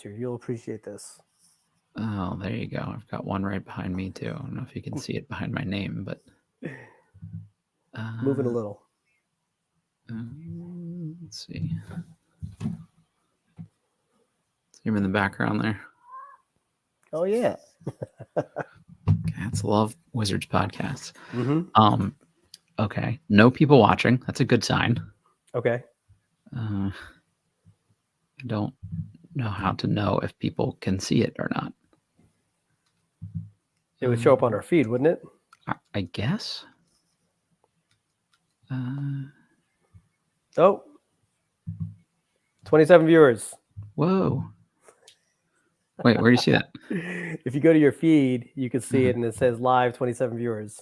you. You'll appreciate this. Oh, there you go. I've got one right behind me too. I don't know if you can see it behind my name, but Moving a little. let's see. See him in the background there. Oh yeah. Cats love Wizards podcasts. Mm-hmm. Okay. No people watching. That's a good sign. Okay. I don't know how to know if people can see it or not. It would show up on our feed, wouldn't it? I guess. Oh. 27 viewers. Whoa. Wait, where do you see that? If you go to your feed, you can see it, and it says live 27 viewers.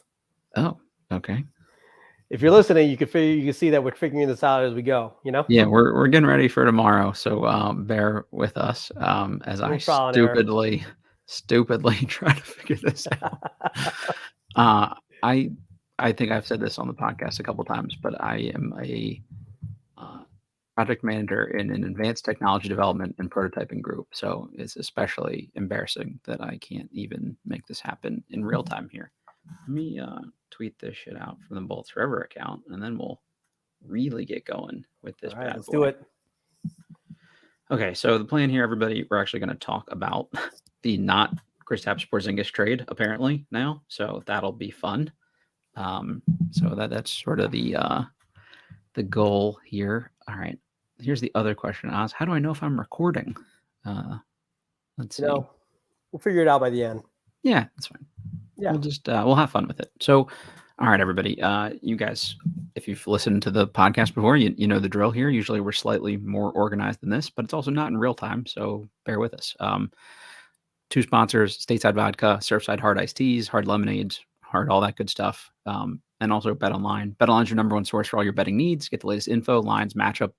Oh, okay. If you're listening, you can see that we're figuring this out as we go. You know. Yeah, we're getting ready for tomorrow, so bear with us as I stupidly try to figure this out. I think I've said this on the podcast a couple times, but I am a project manager in an advanced technology development and prototyping group, so it's especially embarrassing that I can't even make this happen in real time here. Let me tweet this shit out from the Bolts Forever account, and then we'll really get going with this. All right, let's boy. do it. Okay, so the plan here, everybody, we're actually going to talk about the not Kristaps Porzingis trade apparently now, so that'll be fun. So that's sort of the goal here. All right, here's the other question, Oz. How do I know if I'm recording? Let's see. We'll figure it out by the end. Yeah, that's fine. Yeah, we'll just we'll have fun with it. So, all right, everybody, you guys, if you've listened to the podcast before, you know the drill here. Usually we're slightly more organized than this, but it's also not in real time, so bear with us. 2 sponsors: Stateside Vodka, Surfside Hard Iced Teas, Hard Lemonades, Hard all that good stuff, and also BetOnline. BetOnline is your number one source for all your betting needs. Get the latest info, lines, matchup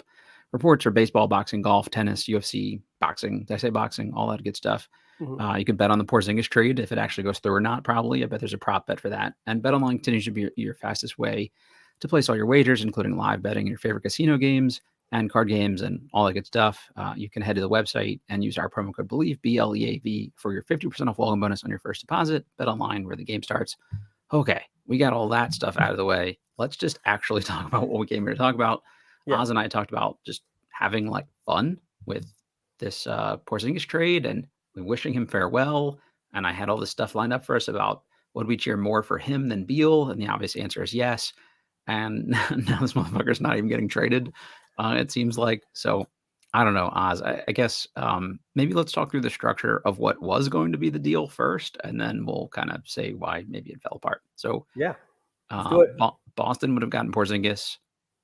reports for baseball, boxing, golf, tennis, UFC, boxing. Did I say boxing? All that good stuff. You can bet on the Porzingis trade if it actually goes through or not, probably. I bet there's a prop bet for that. And BetOnline continues to be your fastest way to place all your wagers, including live betting in your favorite casino games and card games and all that good stuff. You can head to the website and use our promo code BELIEVE, BLEAV, for your 50% off welcome bonus on your first deposit. BetOnline, where the game starts. Okay, we got all that stuff out of the way. Let's just actually talk about what we came here to talk about. Yeah. Oz and I talked about just having like fun with this Porzingis trade and wishing him farewell. And I had all this stuff lined up for us about would we cheer more for him than Beal? And the obvious answer is yes. And now this motherfucker's not even getting traded, it seems like. So I don't know, Oz. I guess maybe let's talk through the structure of what was going to be the deal first, and then we'll kind of say why maybe it fell apart. So yeah, let's do it. Boston would have gotten Porzingis.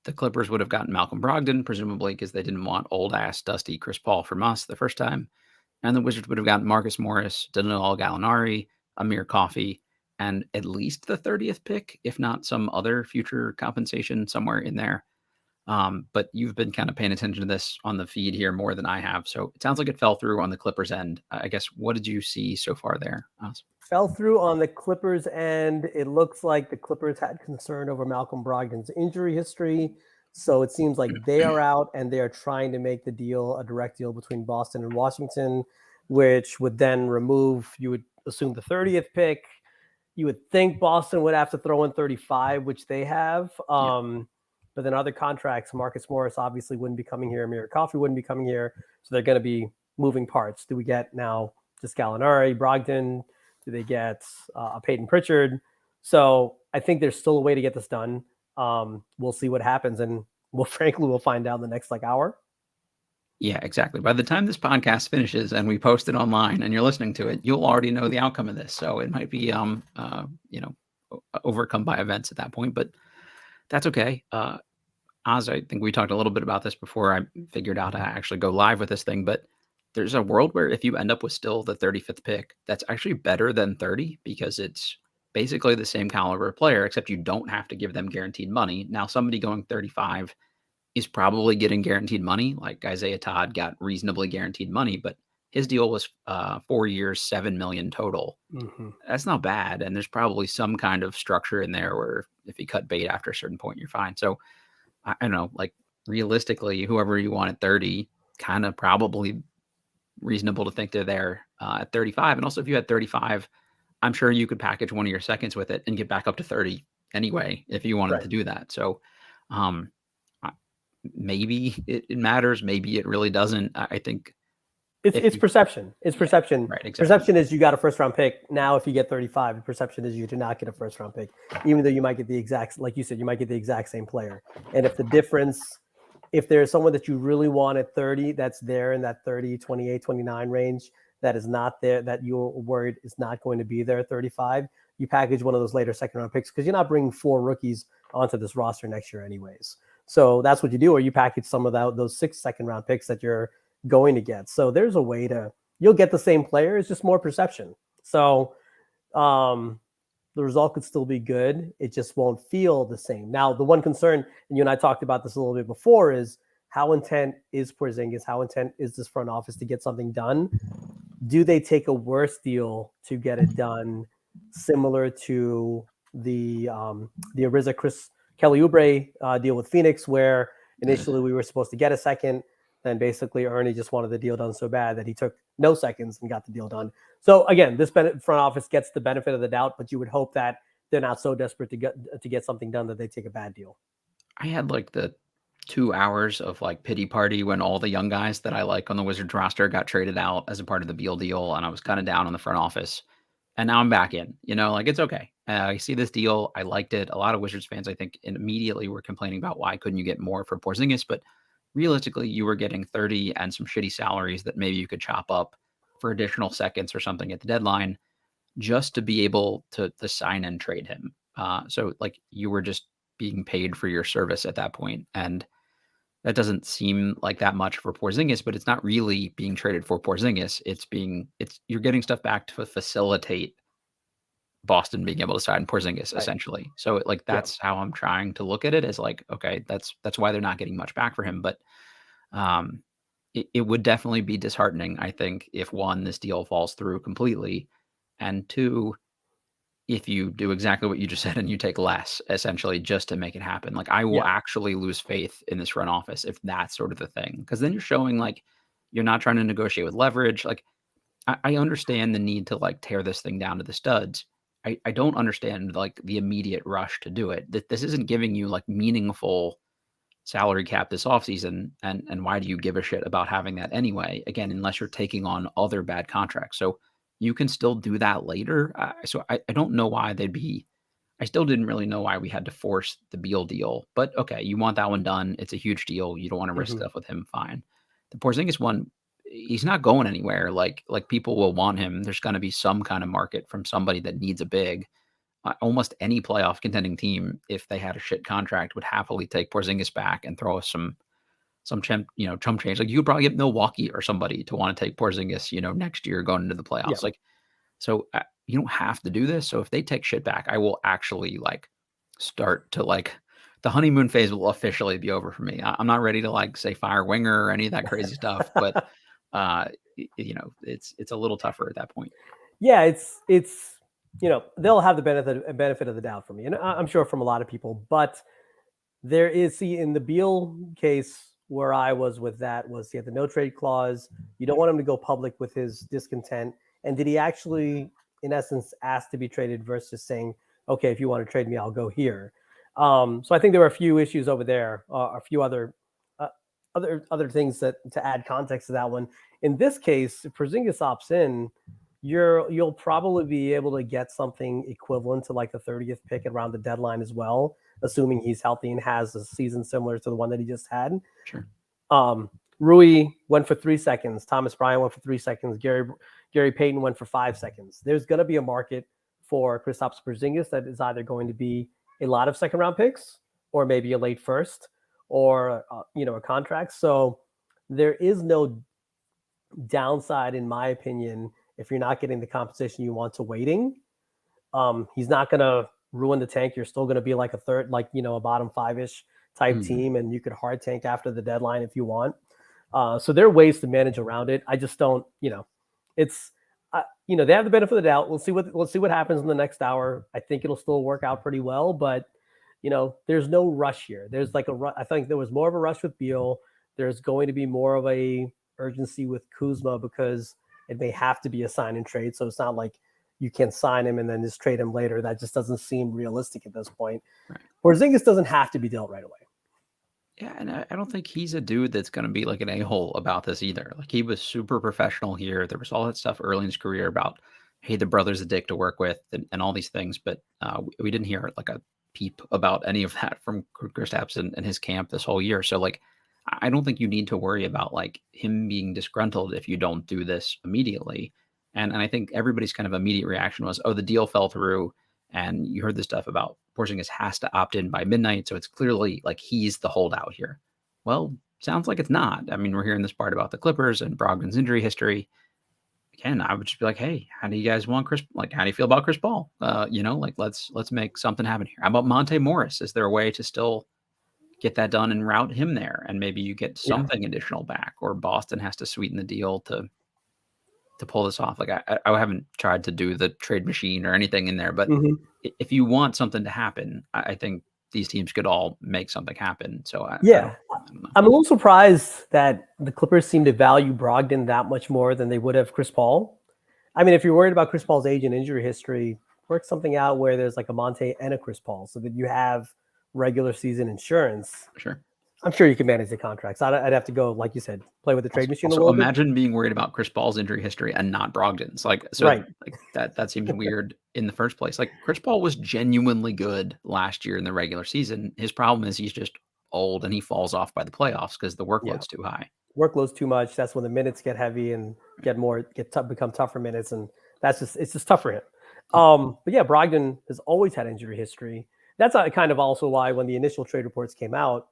The Clippers would have gotten Malcolm Brogdon, presumably because they didn't want old-ass, dusty Chris Paul from us the first time. And the Wizards would have gotten Marcus Morris, Danilo Gallinari, Amir Coffey, and at least the 30th pick, if not some other future compensation somewhere in there. But you've been kind of paying attention to this on the feed here more than I have. So it sounds like it fell through on the Clippers end. I guess, what did you see so far there? Fell through on the Clippers end. It looks like the Clippers had concern over Malcolm Brogdon's injury history. So it seems like they are out and they are trying to make the deal a direct deal between Boston and Washington, which would then remove, you would assume, the 30th pick. You would think Boston would have to throw in 35, which they have. But then other contracts, Marcus Morris obviously wouldn't be coming here. Amir Coffey wouldn't be coming here. So they're going to be moving parts. Do we get now just Gallinari, Brogdon? Do they get Peyton Pritchard? So I think there's still a way to get this done. We'll see what happens. And we'll find out in the next hour. Yeah, exactly. By the time this podcast finishes and we post it online and you're listening to it, you'll already know the outcome of this. So it might be, overcome by events at that point, but that's okay. Oz, I think we talked a little bit about this before I figured out how to actually go live with this thing, but there's a world where if you end up with still the 35th pick, that's actually better than 30 because it's basically the same caliber of player, except you don't have to give them guaranteed money. Now, somebody going 35 is probably getting guaranteed money. Like Isaiah Todd got reasonably guaranteed money, but his deal was 4 years, $7 million total. Mm-hmm. That's not bad. And there's probably some kind of structure in there where if you cut bait after a certain point, you're fine. So I don't know, like realistically, whoever you want at 30 kind of probably reasonable to think they're there at 35. And also, if you had 35, I'm sure you could package one of your seconds with it and get back up to 30 anyway if you wanted to do that. So maybe it matters. Maybe it really doesn't. I think it's perception. It's perception. Right, exactly. Perception is you got a first round pick. Now, if you get 35, the perception is you do not get a first round pick, even though you might get the exact, like you said, you might get the exact same player. And if the difference, if there's someone that you really want at 30, that's there in that 30, 28, 29 range, that is not there, that you're worried is not going to be there at 35, you package one of those later second round picks because you're not bringing 4 rookies onto this roster next year anyways. So that's what you do, or you package some of those 6 second round picks that you're going to get. So there's a way you'll get the same player. It's just more perception. So the result could still be good. It just won't feel the same. Now, the one concern, and you and I talked about this a little bit before, is how intent is Porzingis? How intent is this front office to get something done? Do they take a worse deal to get it done, similar to the Ariza Chris Kelly Oubre deal with Phoenix, where initially we were supposed to get a second, then basically Ernie just wanted the deal done so bad that he took no seconds and got the deal done. So again, this front office gets the benefit of the doubt, but you would hope that they're not so desperate to get something done that they take a bad deal. I had like the 2 hours of like pity party when all the young guys that I like on the Wizards roster got traded out as a part of the Beal deal, and I was kind of down on the front office. And now I'm back in, like it's okay. I see this deal. I liked it. A lot of Wizards fans, I think, immediately were complaining about why couldn't you get more for Porzingis, but realistically, you were getting 30 and some shitty salaries that maybe you could chop up for additional seconds or something at the deadline just to be able to sign and trade him. So like you were just being paid for your service at that point. And that doesn't seem like that much for Porzingis, but it's not really being traded for Porzingis. You're getting stuff back to facilitate Boston being able to sign Porzingis, essentially. So like that's how I'm trying to look at it, as like, okay, that's why they're not getting much back for him. But it would definitely be disheartening, I think, if 1, this deal falls through completely, and 2, if you do exactly what you just said and you take less, essentially, just to make it happen. Like I will actually lose faith in this front office if that's sort of the thing, because then you're showing like you're not trying to negotiate with leverage. Like I understand the need to like tear this thing down to the studs. I don't understand like the immediate rush to do it. This isn't giving you like meaningful salary cap this offseason. And why do you give a shit about having that anyway? Again, unless you're taking on other bad contracts. So you can still do that later. So I don't know why I still didn't really know why we had to force the Beal deal. But okay, you want that one done. It's a huge deal. You don't want to risk stuff with him. Fine. The Porzingis one, he's not going anywhere. Like people will want him. There's going to be some kind of market from somebody that needs a big. Almost any playoff contending team, if they had a shit contract, would happily take Porzingis back and throw us some chump change. Like you could probably get Milwaukee or somebody to want to take Porzingis, next year going into the playoffs. Like, so you don't have to do this. So if they take shit back, I will actually like start to like the honeymoon phase will officially be over for me. I'm not ready to like say fire Winger or any of that crazy stuff, but it's a little tougher at that point. Yeah, it's they'll have the benefit of the doubt from me, and I'm sure from a lot of people. But there is, in the Beal case, where I was with that was he had the no trade clause. You don't want him to go public with his discontent. And did he actually, in essence, ask to be traded versus saying, okay, if you want to trade me, I'll go here. So I think there were a few issues over there, a few other things to add context to that one. In this case, if Porzingis opts in, you'll probably be able to get something equivalent to like the 30th pick around the deadline as well, assuming he's healthy and has a season similar to the one that he just had. Sure. Rui went for 3 seconds. Thomas Bryant went for 3 seconds. Gary Payton went for 5 seconds. There's going to be a market for Kristaps Porzingis that is either going to be a lot of second round picks or maybe a late first or a contract. So there is no downside, in my opinion, if you're not getting the compensation you want to waiting. He's not going to ruin the tank. You're still going to be like a third, like, a bottom 5-ish type team, and you could hard tank after the deadline if you want. So there are ways to manage around it. I just don't, it's, they have the benefit of the doubt. We'll see what happens in the next hour. I think it'll still work out pretty well, but there's no rush here. There's like I think there was more of a rush with Beal. There's going to be more of a urgency with Kuzma because it may have to be a sign and trade. So it's not like you can sign him and then just trade him later. That just doesn't seem realistic at this point. Right. Porzingis doesn't have to be dealt right away. Yeah, and I don't think he's a dude that's going to be like an a-hole about this either. Like, he was super professional here. There was all that stuff early in his career about, hey, the brother's a dick to work with and all these things. But we didn't hear like a peep about any of that from Kristaps and his camp this whole year. So like, I don't think you need to worry about like him being disgruntled if you don't do this immediately. And I think everybody's kind of immediate reaction was, oh, the deal fell through. And you heard the stuff about Porzingis has to opt in by midnight. So it's clearly like he's the holdout here. Well, sounds like it's not. I mean, we're hearing this part about the Clippers and Brogdon's injury history. Again, I would just be like, hey, how do you guys want Chris? Like, how do you feel about Chris Paul? Like let's make something happen here. How about Monte Morris? Is there a way to still get that done and route him there? And maybe you get something additional back, or Boston has to sweeten the deal to pull this off. Like, I haven't tried to do the trade machine or anything in there, but if you want something to happen, I think these teams could all make something happen. So I don't know. I'm a little surprised that the Clippers seem to value Brogdon that much more than they would have Chris Paul. I mean, if you're worried about Chris Paul's age and injury history, work something out where there's like a Monte and a Chris Paul so that you have regular season insurance. Sure. I'm sure you can manage the contracts. I'd have to go, like you said, play with the trade machine a little bit. Imagine being worried about Chris Paul's injury history and not Brogdon's. Like, so right. Like that seems weird in the first place. Like, Chris Paul was genuinely good last year in the regular season. His problem is he's just old and he falls off by the playoffs because the workload's too high. Workload's too much. That's when the minutes get heavy and become tougher minutes, and it's just tough for him. But yeah, Brogdon has always had injury history. That's kind of also why when the initial trade reports came out,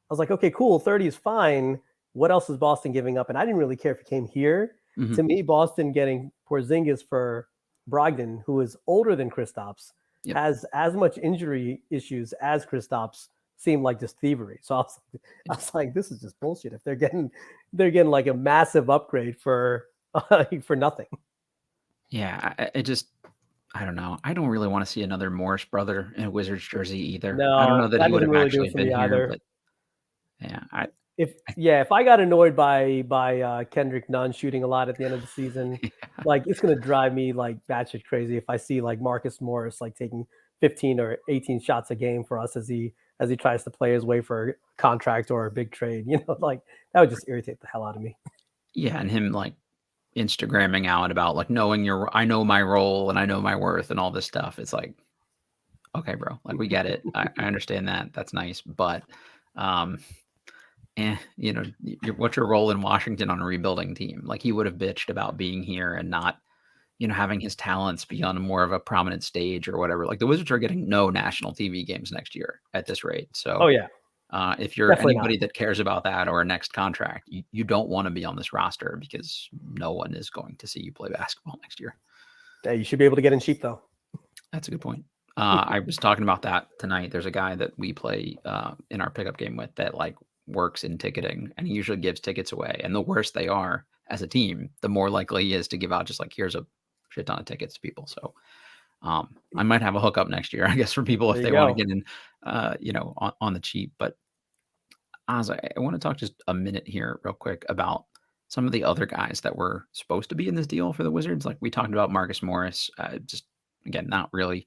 I was like, okay, cool, 30 is fine. What else is Boston giving up? And I didn't really care if it came here. Mm-hmm. To me, Boston getting Porzingis for Brogdon, who is older than Kristaps, has as much injury issues as Kristaps, seemed like just thievery. So I was like, this is just bullshit. If they're getting like a massive upgrade for nothing. Yeah, I don't know. I don't really want to see another Morris brother in a Wizards jersey either. No, I don't know that he would have really actually been here, either. But if I got annoyed by Kendrick Nunn shooting a lot at the end of the season, like it's gonna drive me like batshit crazy if I see like Marcus Morris like taking 15 or 18 shots a game for us as he tries to play his way for a contract or a big trade. Like that would just irritate the hell out of me. Yeah, and him like Instagramming out about like I know my role and I know my worth and all this stuff. It's like, okay, bro, like we get it. I understand that. That's nice, but what's your role in Washington on a rebuilding team? Like, he would have bitched about being here and not, having his talents be on more of a prominent stage or whatever. Like, the Wizards are getting no national TV games next year at this rate. So, if you're definitely anybody that cares about that or a next contract, you don't want to be on this roster because no one is going to see you play basketball next year. Yeah, you should be able to get in cheap though. That's a good point. I was talking about that tonight. There's a guy that we play in our pickup game with that like works in ticketing, and he usually gives tickets away. And the worse they are as a team, the more likely he is to give out just like, here's a shit ton of tickets to people. So I might have a hookup next year, I guess, for people if they want to get in, on the cheap. But honestly, I want to talk just a minute here real quick about some of the other guys that were supposed to be in this deal for the Wizards. Like, we talked about Marcus Morris, just again, not really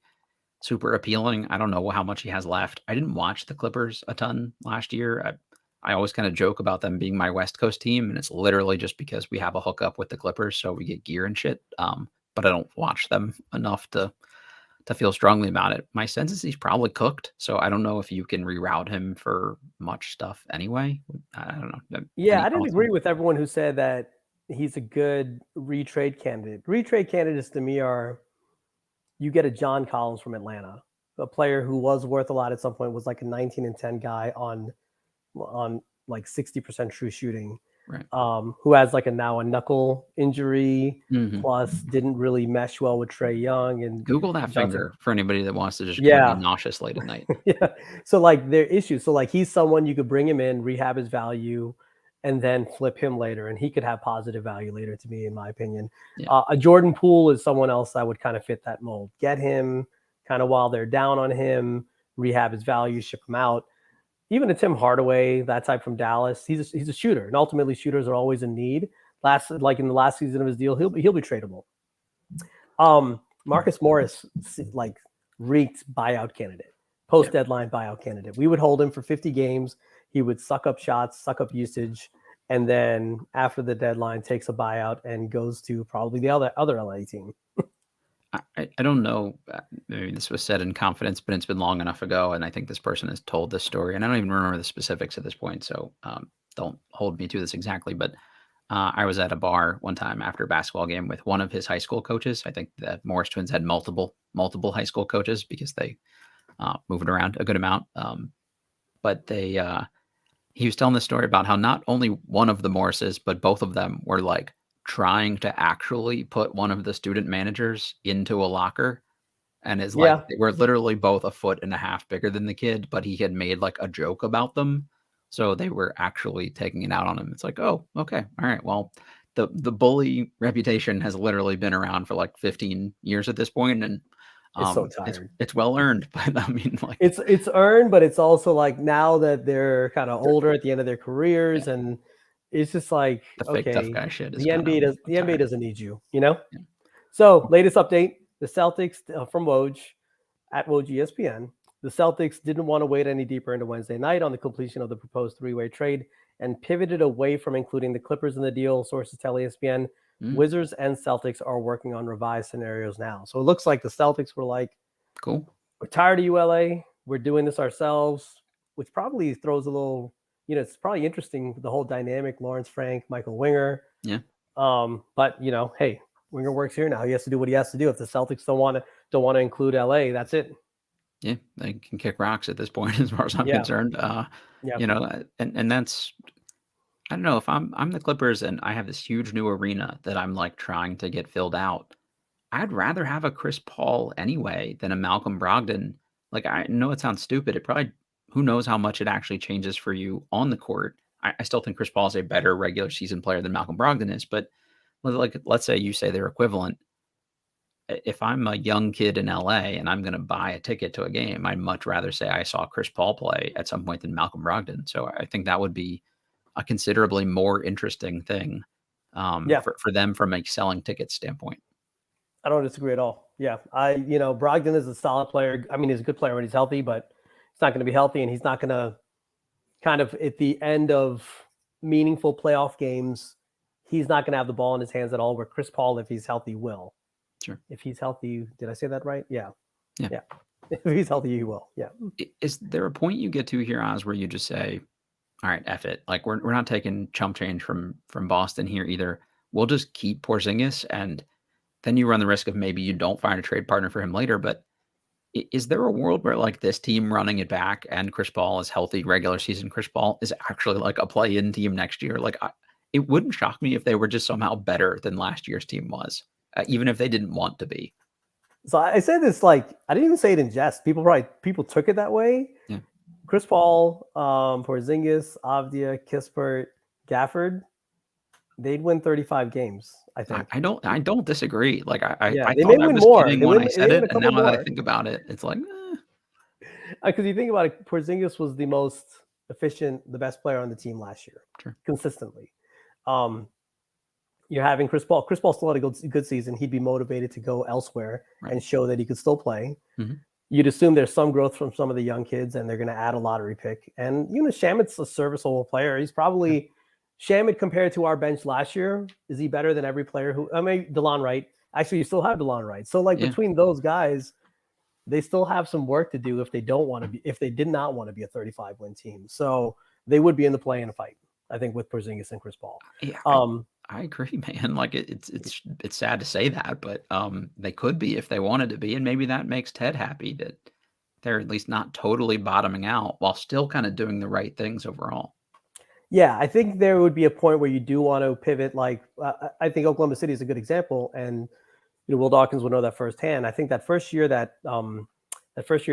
super appealing. I don't know how much he has left. I didn't watch the Clippers a ton last year. I always kind of joke about them being my West Coast team, and it's literally just because we have a hookup with the Clippers, so we get gear and shit. But I don't watch them enough to feel strongly about it. My sense is he's probably cooked, so I don't know if you can reroute him for much stuff anyway. I don't know. Yeah, I didn't agree with everyone who said that he's a good retrade candidate. Retrade candidates to me are, you get a John Collins from Atlanta, a player who was worth a lot at some point, was like a 19-10 guy on like 60% true shooting, right? Who has like now a knuckle injury, plus didn't really mesh well with Trae Young. And Google that finger for anybody that wants to just be nauseous late at night. So like there are issues. So like he's someone you could bring him in, rehab his value, and then flip him later, and he could have positive value later, to me, in my opinion. A Jordan Poole is someone else that would kind of fit that mold. Get him kind of while they're down on him, rehab his value, ship him out. even a Tim Hardaway, that type from Dallas, he's a shooter, and ultimately shooters are always in need. Like in the last season of his deal, he'll be tradable. Marcus Morris, like, reeked buyout candidate, post deadline buyout candidate. We would hold him for 50 games. He would suck up shots, suck up usage, and then after the deadline takes a buyout and goes to probably the other LA team. I don't know. Maybe this was said in confidence, but it's been long enough ago, and I think this person has told this story, and I don't even remember the specifics at this point, so don't hold me to this exactly. But I was at a bar one time after a basketball game with one of his high school coaches. I think the Morris twins had multiple high school coaches because they moved around a good amount. But he was telling the story about how not only one of the Morrises, but both of them were like trying to actually put one of the student managers into a locker, and is like, they were literally both 1.5 feet bigger than the kid, but he had made like a joke about them, so they were actually taking it out on him. It's like, oh, okay, all right, well, the bully reputation has literally been around for like 15 years at this point, and it's so tired. It's well earned, but I mean, like, it's earned, but it's also like now that they're kind of older at the end of their careers, and it's just like, the fake tough guy shit is the NBA doesn't need you, you know? Yeah. So latest update, the Celtics from Woj at Woj ESPN. The Celtics didn't want to wade any deeper into Wednesday night on the completion of the proposed 3-way trade and pivoted away from including the Clippers in the deal. Sources tell ESPN Wizards and Celtics are working on revised scenarios now. So it looks like the Celtics were like, cool, we're tired of you, LA. We're doing this ourselves, which probably throws a little, it's probably interesting, the whole dynamic, Lawrence Frank, Michael Winger. Yeah. But hey, Winger works here now. He has to do what he has to do. If the Celtics don't want to include LA, that's it. Yeah, they can kick rocks at this point, as far as I'm concerned. And that's, I don't know, if I'm the Clippers and I have this huge new arena that I'm like trying to get filled out, I'd rather have a Chris Paul anyway than a Malcolm Brogdon. Like, I know it sounds stupid. It probably, who knows how much it actually changes for you on the court. I still think Chris Paul is a better regular season player than Malcolm Brogdon is, but like, let's say you say they're equivalent. If I'm a young kid in LA and I'm going to buy a ticket to a game, I'd much rather say I saw Chris Paul play at some point than Malcolm Brogdon. So I think that would be a considerably more interesting thing for them from a selling ticket standpoint. I don't disagree at all. Yeah. Brogdon is a solid player. I mean, he's a good player when he's healthy, but he's not going to be healthy, and he's not going to kind of at the end of meaningful playoff games, he's not going to have the ball in his hands at all, where Chris Paul, if he's healthy, will. Sure. If he's healthy, did I say that right? Yeah. If he's healthy, he will. Yeah. Is there a point you get to here, Oz, where you just say, all right, F it. Like, we're not taking chump change from Boston here either. We'll just keep Porzingis, and then you run the risk of maybe you don't find a trade partner for him later. But is there a world where like this team running it back and Chris Paul is healthy, regular season Chris Paul is actually like a play-in team next year? Like, it wouldn't shock me if they were just somehow better than last year's team was, even if they didn't want to be. So I said this, like, I didn't even say it in jest. People took it that way. Yeah. Chris Paul, Porzingis, Avdia, Kispert, Gafford, they'd win 35 games, I think. I don't disagree. Like, I they thought may I win was more. kidding when I said it, and now that I think about it, it's like, because you think about it, Porzingis was the most efficient, the best player on the team last year, consistently. You're having Chris Paul. Chris Paul still had a good season. He'd be motivated to go elsewhere and show that he could still play. Mm-hmm. You'd assume there's some growth from some of the young kids, and they're going to add a lottery pick. And Shamit's a serviceable player. He's probably Shamit compared to our bench last year. Is he better than every player DeLon Wright? Actually, you still have DeLon Wright. So between those guys, they still have some work to do if they did not want to be a 35-win team. So they would be in the play-in fight, I think, with Porzingis and Chris Paul. Yeah, I agree, man. Like, it's sad to say that, but they could be if they wanted to be, and maybe that makes Ted happy that they're at least not totally bottoming out while still kind of doing the right things overall. Yeah, I think there would be a point where you do want to pivot. Like, I think Oklahoma City is a good example, and Will Dawkins will know that firsthand. I think that first year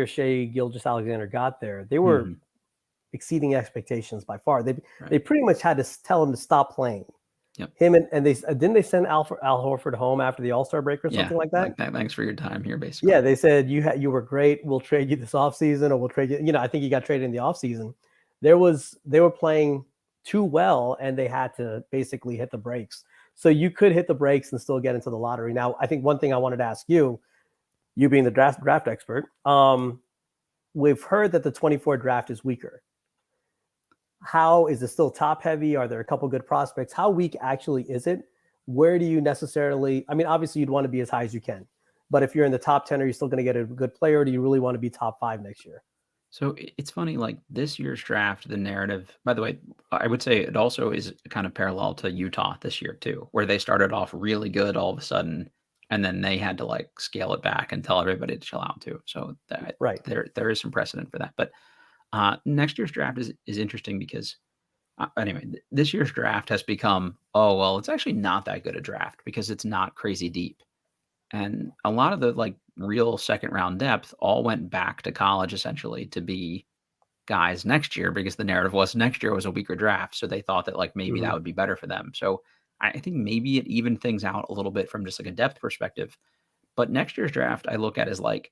Shai Gilgeous-Alexander got there, they were exceeding expectations by far. They pretty much had to tell him to stop playing. Yep. Him and they didn't send Al Horford home after the All-Star break or something like that. Thanks for your time here, basically. Yeah, they said you were great. We'll trade you this offseason, or we'll trade you. I think he got traded in the offseason. they were playing too well and they had to basically hit the brakes. So you could hit the brakes and still get into the lottery. Now, I think one thing I wanted to ask you being the draft expert, we've heard that the 24 draft is weaker. How is it still top heavy? Are there a couple good prospects? How weak actually is it? Where do you necessarily, I mean, obviously you'd want to be as high as you can, but if you're in the top 10, are you still going to get a good player? Or do you really want to be top 5 next year? So it's funny, like this year's draft, the narrative, by the way, I would say it also is kind of parallel to Utah this year too, where they started off really good all of a sudden, and then they had to like scale it back and tell everybody to chill out too. So Right. there is some precedent for that. But next year's draft is interesting because anyway, this year's draft has become, oh, well, it's actually not that good a draft because it's not crazy deep. And a lot of the like real second round depth all went back to college essentially to be guys next year because the narrative was next year was a weaker draft. So they thought that like maybe that would be better for them. So I think maybe it evened things out a little bit from just like a depth perspective. But next year's draft, I look at as like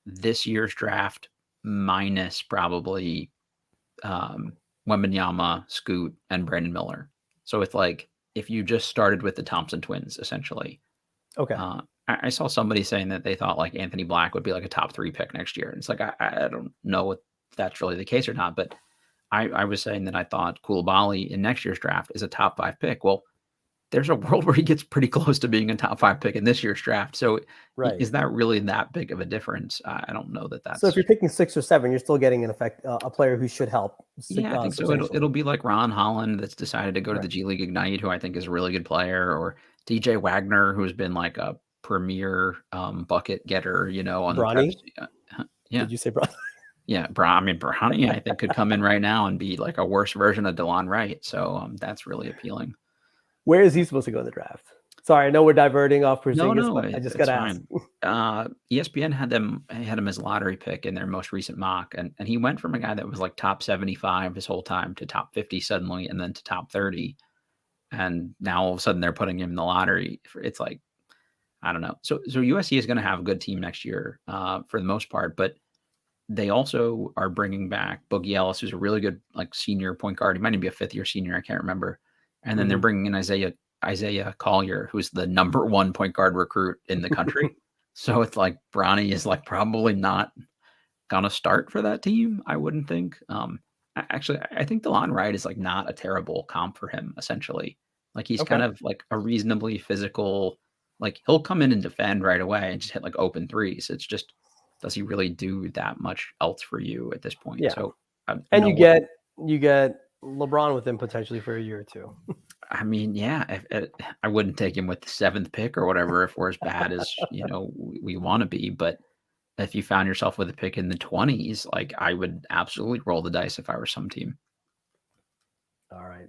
this year's draft minus probably Wembanyama, Scoot, and Brandon Miller. So it's like if you just started with the Thompson twins, essentially. Okay. I saw somebody saying that they thought like Anthony Black would be like a top 3 pick next year. And it's like, I don't know if that's really the case or not, but I was saying that I thought Koulibaly in next year's draft is a top 5 pick. Well, there's a world where he gets pretty close to being a top 5 pick in this year's draft. So Right. is that really that big of a difference? I don't know that that's. So if you're picking 6 or 7, you're still getting in effect a player who should help. Yeah, I think so. It'll be like Ron Holland that's decided to go to the G League Ignite, who I think is a really good player, or DJ Wagner, who's been like a premier bucket getter, you know, on Bronny? the yeah. Did you say Bronny? Yeah, Bronny, I think could come in right now and be like a worse version of DeLon Wright. So that's really appealing. Where is he supposed to go in the draft? Sorry, I know we're diverting off Porzingis, No, but I just got to ask. ESPN had him as lottery pick in their most recent mock, and he went from a guy that was like top 75 his whole time to top 50 suddenly, and then to top 30, and now all of a sudden they're putting him in the lottery. It's like, I don't know. So USC is going to have a good team next year for the most part, but they also are bringing back Boogie Ellis, who's a really good like senior point guard. He might even be a 5th-year senior, I can't remember. And then they're bringing in Isaiah Collier, who's the number 1 point guard recruit in the country. So it's like Bronny is like probably not gonna start for that team, I wouldn't think. Actually, I think DeLon Wright is like not a terrible comp for him, essentially. Like he's kind of like a reasonably physical, like he'll come in and defend right away and just hit like open threes. It's just, does he really do that much else for you at this point? Yeah. So and you get LeBron with him potentially for a year or two. I mean, yeah, I wouldn't take him with the 7th pick or whatever if we're as bad as, you know, we want to be. But if you found yourself with a pick in the 20s, like I would absolutely roll the dice if I were some team. All right.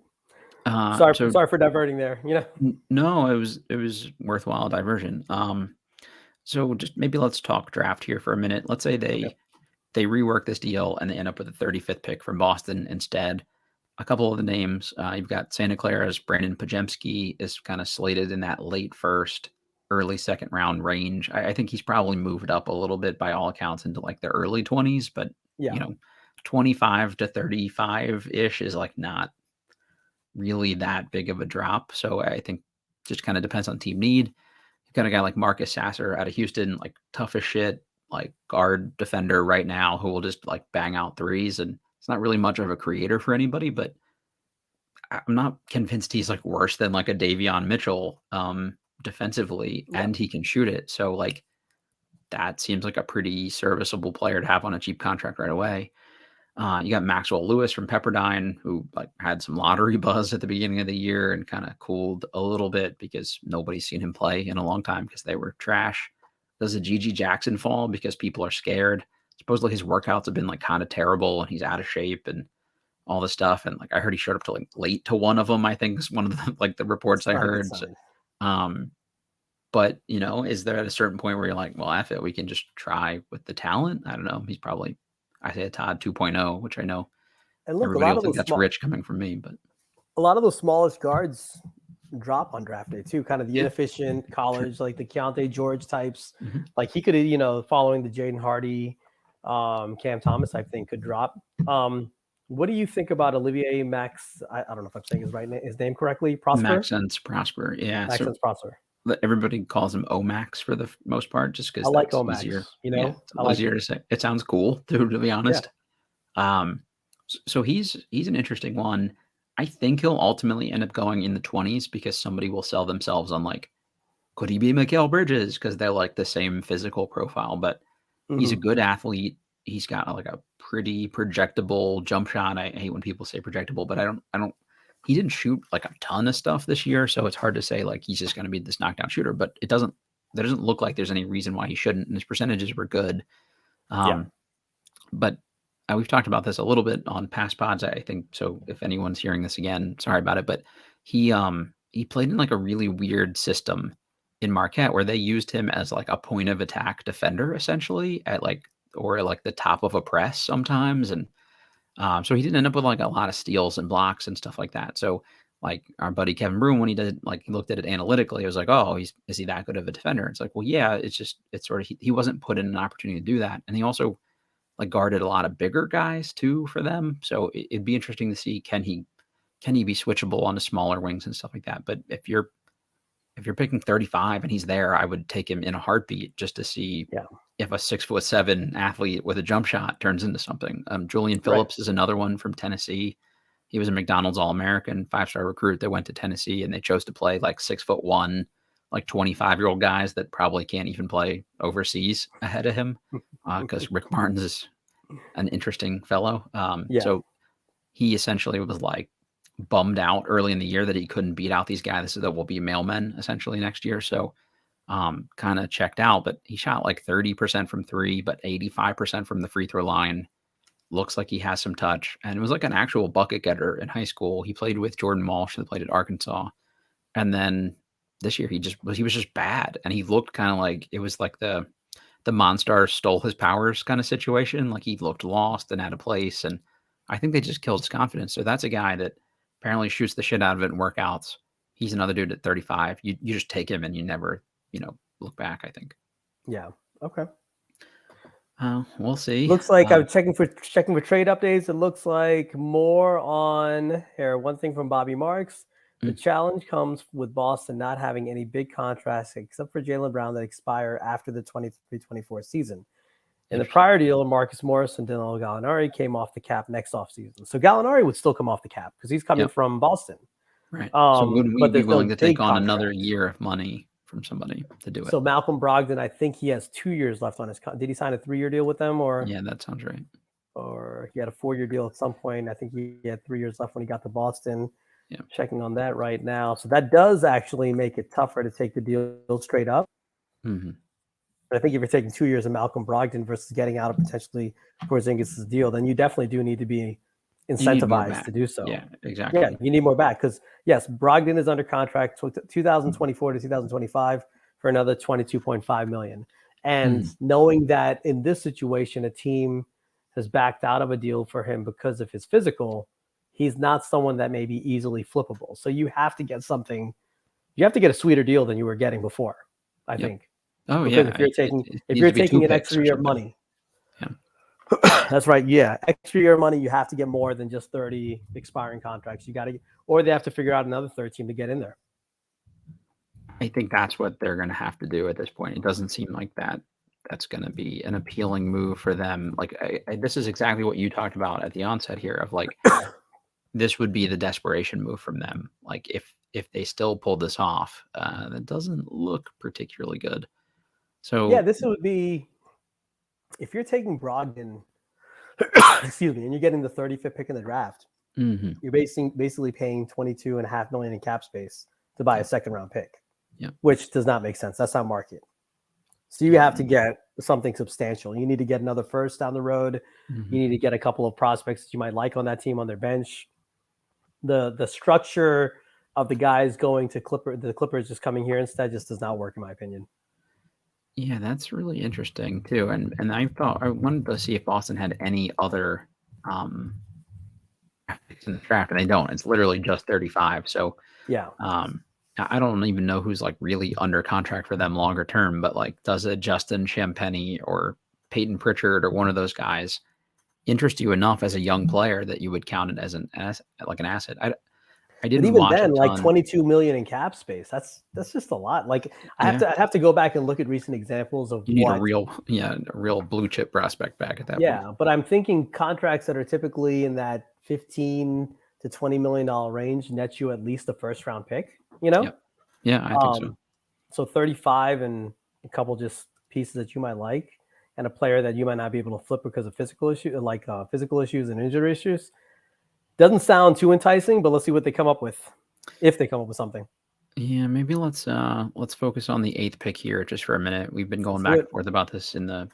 Sorry for diverting there. You know, no, it was worthwhile diversion. So just maybe let's talk draft here for a minute. Let's say they rework this deal and they end up with a 35th pick from Boston instead. A couple of the names, you've got Santa Clara's Brandon Pajemski is kind of slated in that late 1st, early 2nd round range. I think he's probably moved up a little bit by all accounts into like the early 20s, but you know, 25 to 35-ish is like not really that big of a drop. So I think just kind of depends on team need. You've got a guy like Marcus Sasser out of Houston, like tough as shit, like guard defender right now who will just like bang out threes, and it's not really much of a creator for anybody, but I'm not convinced he's like worse than like a Davion Mitchell defensively, and he can shoot it. So like that seems like a pretty serviceable player to have on a cheap contract right away. You got Maxwell Lewis from Pepperdine, who like had some lottery buzz at the beginning of the year and kind of cooled a little bit because nobody's seen him play in a long time because they were trash. Does a Gigi Jackson fall because people are scared? Supposedly his workouts have been like kind of terrible and he's out of shape and all this stuff. And like I heard he showed up to like late to one of them, I think is one of the like the reports I heard. So, but you know, is there at a certain point where you're like, well, F it, we can just try with the talent? I don't know. He's probably Isaiah Todd 2.0, which I know and look, everybody will think that's rich coming from me, but a lot of those smallest guards drop on draft day too, kind of the inefficient college, like the Keontae George types. Like he could, you know, following the Jaden Hardy, Cam Thomas type thing could drop. What do you think about Olivier Max? I don't know if I'm saying his name correctly. Prosper? Maxence Prosper. Yeah. So Maxence Prosper. everybody calls him Omax for the most part, just I because like that's Omax. easier. You Yeah, know, it's a I little like easier it. to say. It sounds cool, to be Yeah. honest. So he's an interesting one. I think he'll ultimately end up going in the 20s because somebody will sell themselves on like, could he be Mikal Bridges? Because they're like the same physical profile, but he's a good athlete. He's got like a pretty projectable jump shot. I hate when people say projectable, but he didn't shoot like a ton of stuff this year. So it's hard to say like he's just going to be this knockdown shooter, but there doesn't look like there's any reason why he shouldn't. And his percentages were good. But we've talked about this a little bit on past pods, I think. So if anyone's hearing this again, sorry about it. But he played in like a really weird system in Marquette where they used him as like a point of attack defender, essentially at like the top of a press sometimes. And so he didn't end up with like a lot of steals and blocks and stuff like that. So like our buddy Kevin Broom, when he looked at it analytically, it was like, oh, is he that good of a defender? It's like, well, yeah, it's sort of, he wasn't put in an opportunity to do that. And he also like guarded a lot of bigger guys too for them. So it'd be interesting to see, can he be switchable onto smaller wings and stuff like that. But if you're picking 35 and he's there, I would take him in a heartbeat just to see if a 6'7" athlete with a jump shot turns into something. Julian Phillips is another one from Tennessee. He was a McDonald's All-American 5-star recruit that went to Tennessee, and they chose to play like 6'1", like 25-year-old guys that probably can't even play overseas ahead of him because Rick Barnes is an interesting fellow. So he essentially was like bummed out early in the year that he couldn't beat out these guys that will be mailmen essentially next year. So kind of checked out, but he shot like 30% from three, but 85% from the free throw line. Looks like he has some touch, and it was like an actual bucket getter in high school. He played with Jordan Walsh that played at Arkansas. And then this year he was just bad. And he looked kind of like, it was like the monster stole his powers kind of situation. Like he looked lost and out of place. And I think they just killed his confidence. So that's a guy that apparently shoots the shit out of it in workouts. He's another dude at 35. You just take him and you never, look back, I think. Yeah. Okay. We'll see. Looks like I'm checking for trade updates. It looks like more on here. One thing from Bobby Marks. The challenge comes with Boston not having any big contracts except for Jaylen Brown that expire after the 23-24 season. In the prior deal, Marcus Morris and Danilo Gallinari came off the cap next offseason. So Gallinari would still come off the cap because he's coming from Boston. Right. So would we be willing to take on another year of money from somebody to do it? So Malcolm Brogdon, I think he has 2 years left on his contract. Did he sign a 3-year deal with them? Or yeah, that sounds right. Or he had a 4-year deal at some point. I think he had 3 years left when he got to Boston. Yeah. Checking on that right now. So that does actually make it tougher to take the deal straight up. Mm-hmm. But I think if you're taking 2 years of Malcolm Brogdon versus getting out of potentially Porzingis' deal, then you definitely do need to be incentivized to do so. Yeah, exactly. Yeah, you need more back because, yes, Brogdon is under contract 2024 to 2025 for another $22.5 million. And knowing that in this situation, a team has backed out of a deal for him because of his physical, he's not someone that may be easily flippable. So you have to get something. You have to get a sweeter deal than you were getting before, I think. Oh, because yeah. If you're taking an extra year of money. That's right. Yeah. Extra year of money, you have to get more than just 30 expiring contracts. Or they have to figure out another third team to get in there. I think that's what they're going to have to do at this point. It doesn't seem like that's going to be an appealing move for them. Like this is exactly what you talked about at the onset here of like, this would be the desperation move from them. Like if they still pull this off, that doesn't look particularly good. So yeah, this would be, if you're taking Brogdon, excuse me, and you're getting the 35th pick in the draft, you're basically paying $22.5 million in cap space to buy a second round pick, which does not make sense. That's not market. So you have to get something substantial. You need to get another first down the road. You need to get a couple of prospects that you might like on that team on their bench. The structure of the guys going to the Clippers just coming here instead just does not work in my opinion. Yeah, that's really interesting too. And I wanted to see if Boston had any other in the draft, and they don't. It's literally just 35. So I don't even know who's like really under contract for them longer term, but like does a Justin Champagnie or Peyton Pritchard or one of those guys interest you enough as a young player that you would count it as an asset. I But didn't even watch a then, like ton. 22 million in cap space, that's just a lot. Like I'd have to go back and look at recent examples of You need what. a real blue chip prospect back at that point. Yeah, but I'm thinking contracts that are typically in that 15 to 20 million dollar range nets you at least a first round pick, you know? Yep. Yeah, I think so. So 35 and a couple just pieces that you might like, and a player that you might not be able to flip because of physical issues and injury issues. Doesn't sound too enticing, but let's see what they come up with, if they come up with something. Yeah, maybe let's focus on the 8th pick here just for a minute. We've been going back and forth about this in the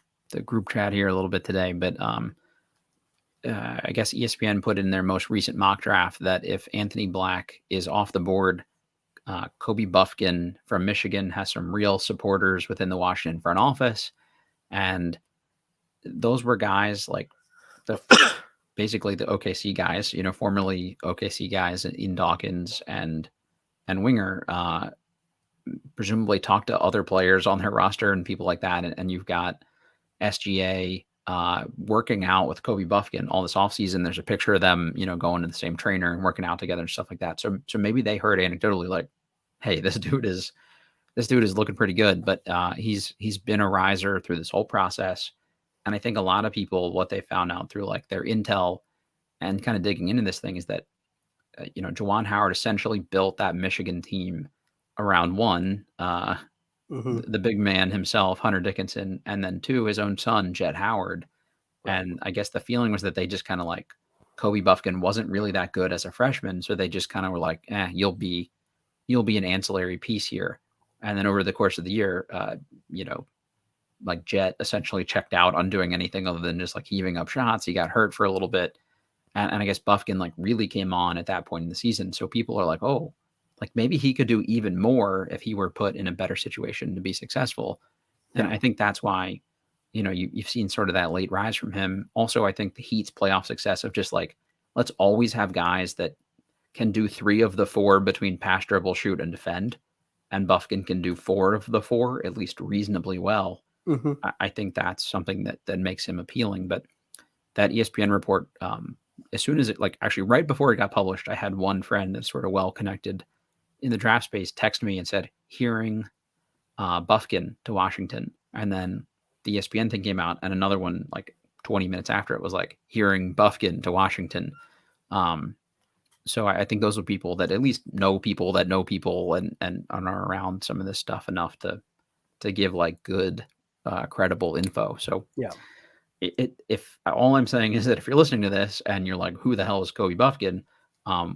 group chat here a little bit today, but I guess ESPN put in their most recent mock draft that if Anthony Black is off the board, Kobe Bufkin from Michigan has some real supporters within the Washington front office, and those were guys like basically the OKC guys, formerly OKC guys in Dawkins and Winger, presumably talked to other players on their roster and people like that. And you've got SGA working out with Kobe Bufkin all this offseason. There's a picture of them, going to the same trainer and working out together and stuff like that. So maybe they heard anecdotally like, hey, this dude is looking pretty good, but he's been a riser through this whole process. And I think a lot of people, what they found out through like their intel and kind of digging into this thing is that, Juwan Howard essentially built that Michigan team around one, the big man himself, Hunter Dickinson, and then 2, his own son, Jet Howard. Right. And I guess the feeling was that they just kind of like Kobe Bufkin wasn't really that good as a freshman. So they just kind of were like, you'll be an ancillary piece here. And then over the course of the year, like Jet essentially checked out on doing anything other than just like heaving up shots. He got hurt for a little bit. And I guess Bufkin like really came on at that point in the season. So people are like, oh, like maybe he could do even more if he were put in a better situation to be successful. And I think that's why, you've seen sort of that late rise from him. Also, I think the Heat's playoff success of just like, let's always have guys that can do 3 of the 4 between pass, dribble, shoot, and defend. And Bufkin can do 4 of the 4, at least reasonably well. Mm-hmm. I think that's something that makes him appealing. But that ESPN report, as soon as it, like actually right before it got published, I had one friend that's sort of well connected in the draft space text me and said, hearing Bufkin to Washington. And then the ESPN thing came out, and another one like 20 minutes after it was like, hearing Bufkin to Washington. So I think those are people that at least know people that know people and are around some of this stuff enough to give like good, credible info. So yeah. If all I'm saying is that if you're listening to this and you're like, who the hell is Kobe Bufkin?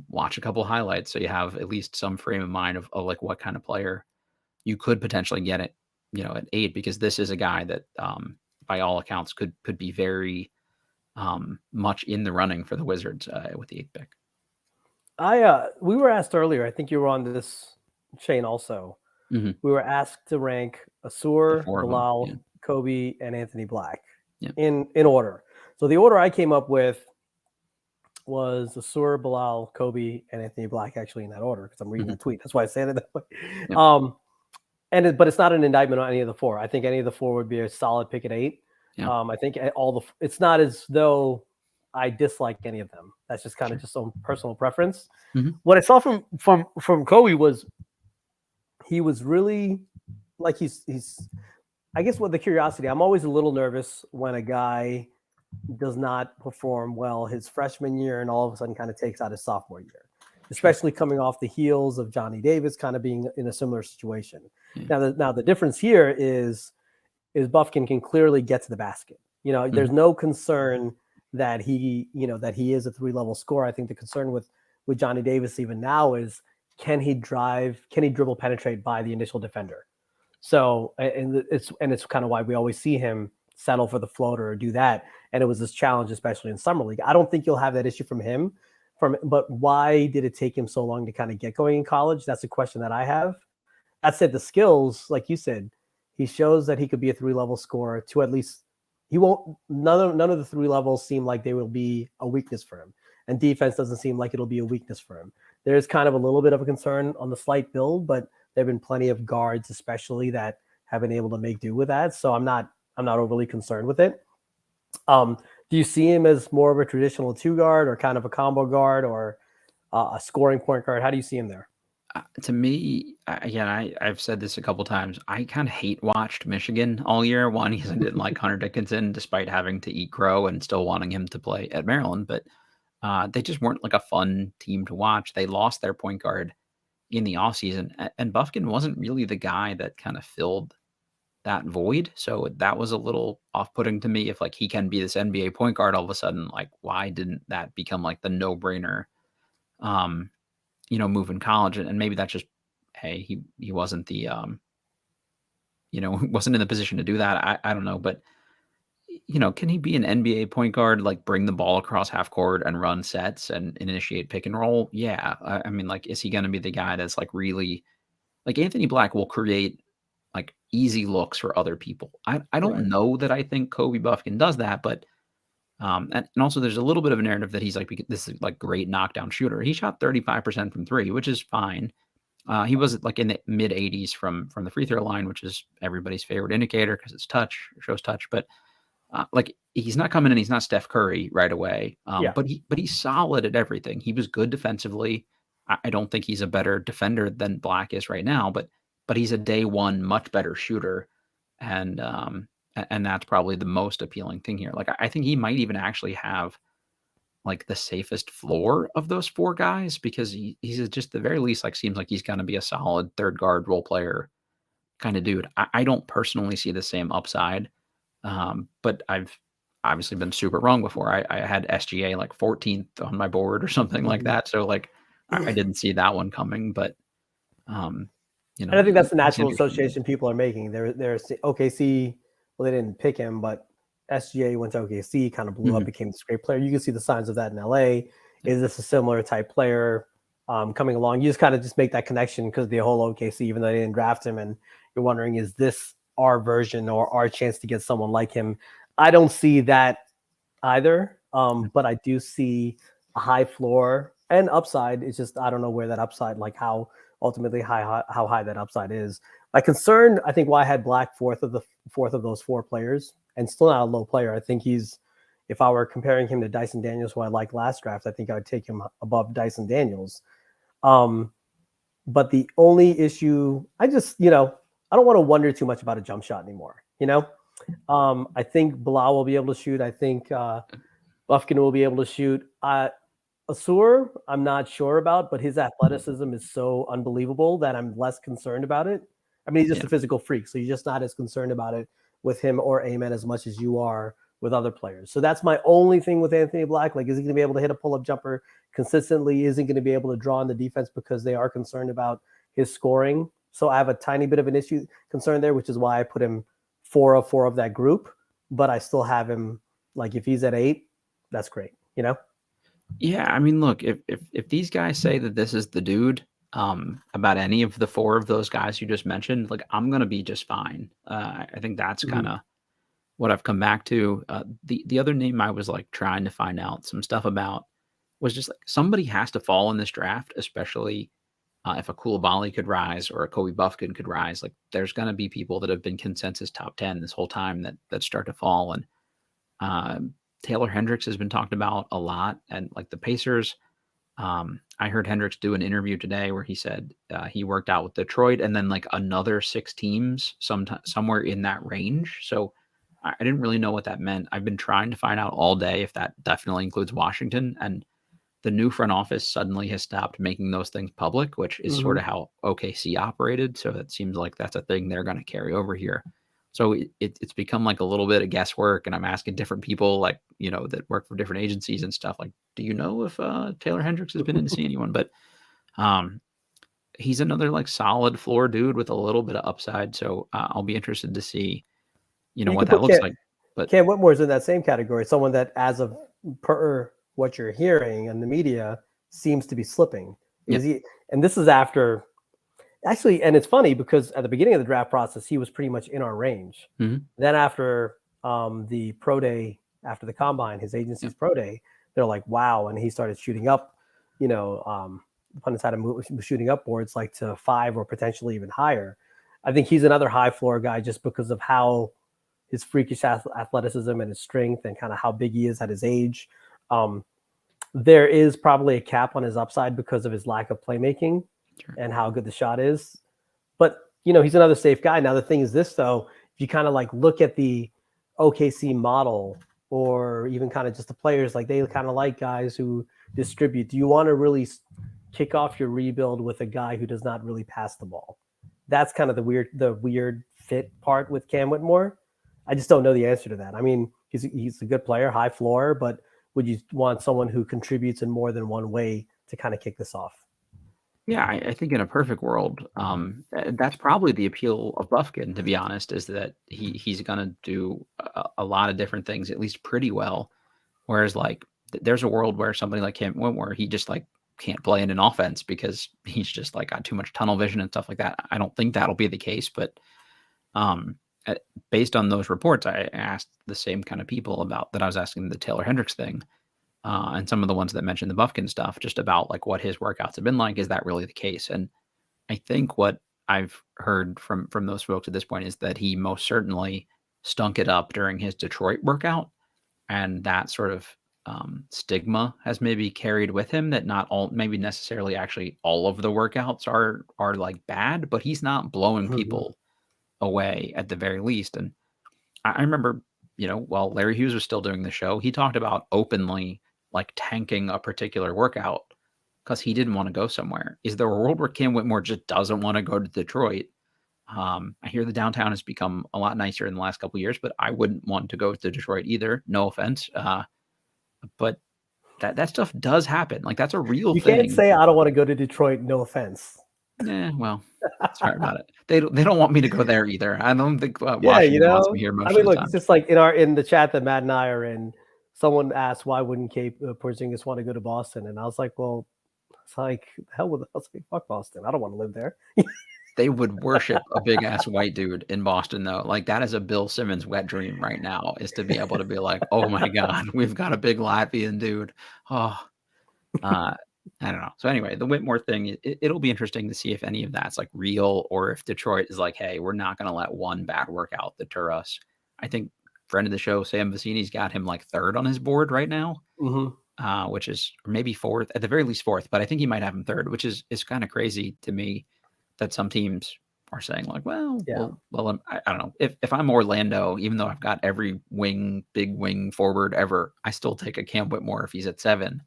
Watch a couple highlights so you have at least some frame of mind of like what kind of player you could potentially get at 8, because this is a guy that by all accounts could be very much in the running for the Wizards with the 8th pick. We were asked earlier, I think you were on this chain also. Mm-hmm. We were asked to rank Asur, Bilal, Kobe, and Anthony Black in order. So the order I came up with was Asur, Bilal, Kobe, and Anthony Black, actually in that order, because I'm reading the tweet. That's why I said it that way. Yep. But it's not an indictment on any of the 4. I think any of the 4 would be a solid pick at 8. Yeah. I think it's not as though I dislike any of them. That's just kind of just some personal preference. Mm-hmm. What I saw from Kobe was he was really like he's I guess with the curiosity, I'm always a little nervous when a guy does not perform well his freshman year and all of a sudden kind of takes out his sophomore year, especially coming off the heels of Johnny Davis kind of being in a similar situation. Yeah. Now the difference here is Bufkin can clearly get to the basket. There's no concern that he is a 3-level scorer. I think the concern with Johnny Davis even now is, can he dribble penetrate by the initial defender? So, and it's kind of why we always see him settle for the floater or do that. And it was this challenge, especially in summer league. I don't think you'll have that issue from him. But why did it take him so long to kind of get going in college? That's a question that I have. That said, the skills, like you said, he shows that he could be a 3-level scorer. To at least, he won't. None of the 3 levels seem like they will be a weakness for him, and defense doesn't seem like it'll be a weakness for him. There's kind of a little bit of a concern on the slight build, but there have been plenty of guards, especially, that have been able to make do with that. So I'm not overly concerned with it. Do you see him as more of a traditional 2 guard or kind of a combo guard or a scoring point guard? How do you see him there? To me, again, I've said this a couple times. I kind of hate watched Michigan all year. One, because I didn't like Hunter Dickinson, despite having to eat crow and still wanting him to play at Maryland. But they just weren't like a fun team to watch. They lost their point guard in the offseason, and Bufkin wasn't really the guy that kind of filled that void. So that was a little off-putting to me. If like he can be this NBA point guard all of a sudden, like why didn't that become like the no-brainer? Move in college, and maybe that's just, hey, he wasn't the wasn't in the position to do that. I don't know, but can he be an NBA point guard, like bring the ball across half court and run sets and initiate pick and roll? Yeah. I mean, like, is he going to be the guy that's like really like Anthony Black will create like easy looks for other people? I don't know that I think Kobe Bufkin does that, but and also there's a little bit of a narrative that he's like this is like great knockdown shooter. He shot 35% from three, which is fine. He was like in the mid 80s from the free throw line, which is everybody's favorite indicator because it's shows touch. But like he's not coming in, he's not Steph Curry right away. But he's solid at everything. He was good defensively. I don't think he's a better defender than Black is right now, but he's a day one much better shooter, and that's probably the most appealing thing here. Like I think he might even actually have like the safest floor of those four guys because he's just the very least like seems like he's going to be a solid third guard role player kind of dude. I don't personally see the same upside, but I've obviously been super wrong before. I had SGA like 14th on my board or something like that, so like I didn't see that one coming. But and I think that's the natural interesting. association people are making. They're OKC. Well, they didn't pick him, but SGA went to OKC, kind of blew up, became this great player. You can see the signs of that in LA. Is this a similar type player coming along? You just kind of just make that connection because the whole OKC, even though they didn't draft him, and you're wondering, is this our version or our chance to get someone like him? I don't see that either, but I do see a high floor and upside. It's just I don't know where that upside, like how ultimately how high that upside is. My concern, I think, why I had Black fourth of those four players, and still not a low player. I think if I were comparing him to Dyson Daniels, who I liked last draft, I think I would take him above Dyson Daniels. But the only issue, I don't want to wonder too much about a jump shot anymore. I think Bilal will be able to shoot. I think Bufkin will be able to shoot. Asur, I'm not sure about, but his athleticism is so unbelievable that I'm less concerned about it. I mean, he's just a physical freak, so you're just not as concerned about it with him or Amen as much as you are with other players. So that's my only thing with Anthony Black. Like, is he going to be able to hit a pull-up jumper consistently? Isn't going to be able to draw in the defense because they are concerned about his scoring. So I have a tiny bit of an concern there, which is why I put him 4 of that group. But I still have him, like, if he's at 8, that's great, Yeah, I mean, look, if these guys say that this is the dude, about any of the 4 of those guys you just mentioned, like I'm gonna be just fine. I think that's kind of what I've come back to. The other name I was like trying to find out some stuff about was just like somebody has to fall in this draft, especially if a Coulibaly could rise or a Kobe Bufkin could rise. Like there's gonna be people that have been consensus top 10 this whole time that start to fall, and Taylor Hendricks has been talked about a lot, and like the Pacers. I heard Hendricks do an interview today where he said he worked out with Detroit and then like another 6 teams somewhere in that range. So I didn't really know what that meant. I've been trying to find out all day if that definitely includes Washington, and the new front office suddenly has stopped making those things public, which is sort of how OKC operated. So it seems like that's a thing they're going to carry over here. So it's become like a little bit of guesswork, and I'm asking different people, like, that work for different agencies and stuff. Like, do you know if Taylor Hendricks has been in to see anyone? But he's another like solid floor dude with a little bit of upside. So I'll be interested to see, what that looks like. But Cam Whitmore's in that same category. Someone that, as of per what you're hearing in the media, seems to be slipping. And this is after. Actually, and it's funny because at the beginning of the draft process, he was pretty much in our range. Then after the pro day, after the combine, his agency's pro day, they're like, wow. And he started shooting up, pundits had him shooting up boards like to 5 or potentially even higher. I think he's another high floor guy just because of how his freakish athleticism and his strength and kind of how big he is at his age. There is probably a cap on his upside because of his lack of playmaking and how good the shot is. But, he's another safe guy. Now, the thing is this, though, if you kind of like look at the OKC model or even kind of just the players, like they kind of like guys who distribute. Do you want to really kick off your rebuild with a guy who does not really pass the ball? That's kind of the weird fit part with Cam Whitmore. I just don't know the answer to that. I mean, he's a good player, high floor, but would you want someone who contributes in more than one way to kind of kick this off? Yeah, I think in a perfect world, that's probably the appeal of Bufkin, to be honest, is that he's going to do a lot of different things, at least pretty well. Whereas, like, there's a world where somebody like him, where he just like can't play in an offense because he's just like got too much tunnel vision and stuff like that. I don't think that'll be the case, but based on those reports, I asked the same kind of people about that I was asking the Taylor Hendricks thing. And some of the ones that mentioned the Bufkin stuff, just about like what his workouts have been like. Is that really the case? And I think what I've heard from those folks at this point is that he most certainly stunk it up during his Detroit workout. And that sort of stigma has maybe carried with him that not all, maybe necessarily actually all of the workouts are like bad, but he's not blowing people away at the very least. And I remember, while Larry Hughes was still doing the show, he talked about openly like tanking a particular workout because he didn't want to go somewhere. Is there a world where Cam Whitmore just doesn't want to go to Detroit? I hear the downtown has become a lot nicer in the last couple of years, but I wouldn't want to go to Detroit either. No offense. But that stuff does happen. Like, that's a real thing. You can't say I don't want to go to Detroit. No offense. Well, sorry about it. They don't want me to go there either. I don't think Washington wants me here most of the time. It's just like in the chat that Matt and I are in, someone asked why wouldn't Porzingis want to go to Boston, and I was like, well, it's like hell with us. Fuck Boston. I don't want to live there. They would worship a big ass white dude in Boston, though. Like, that is a Bill Simmons wet dream right now, is to be able to be like, oh my God, we've got a big Latvian dude. Oh, I don't know. So anyway, the Whitmore thing, it'll be interesting to see if any of that's like real, or if Detroit is like, hey, we're not going to let one bad workout deter us. I think friend of the show, Sam Vecini's got him like third on his board right now, which is maybe fourth, at the very least fourth, but I think he might have him third, which is kind of crazy to me that some teams are saying like, well, I don't know. If I'm Orlando, even though I've got every big wing forward ever, I still take a Cam Whitmore if he's at 7.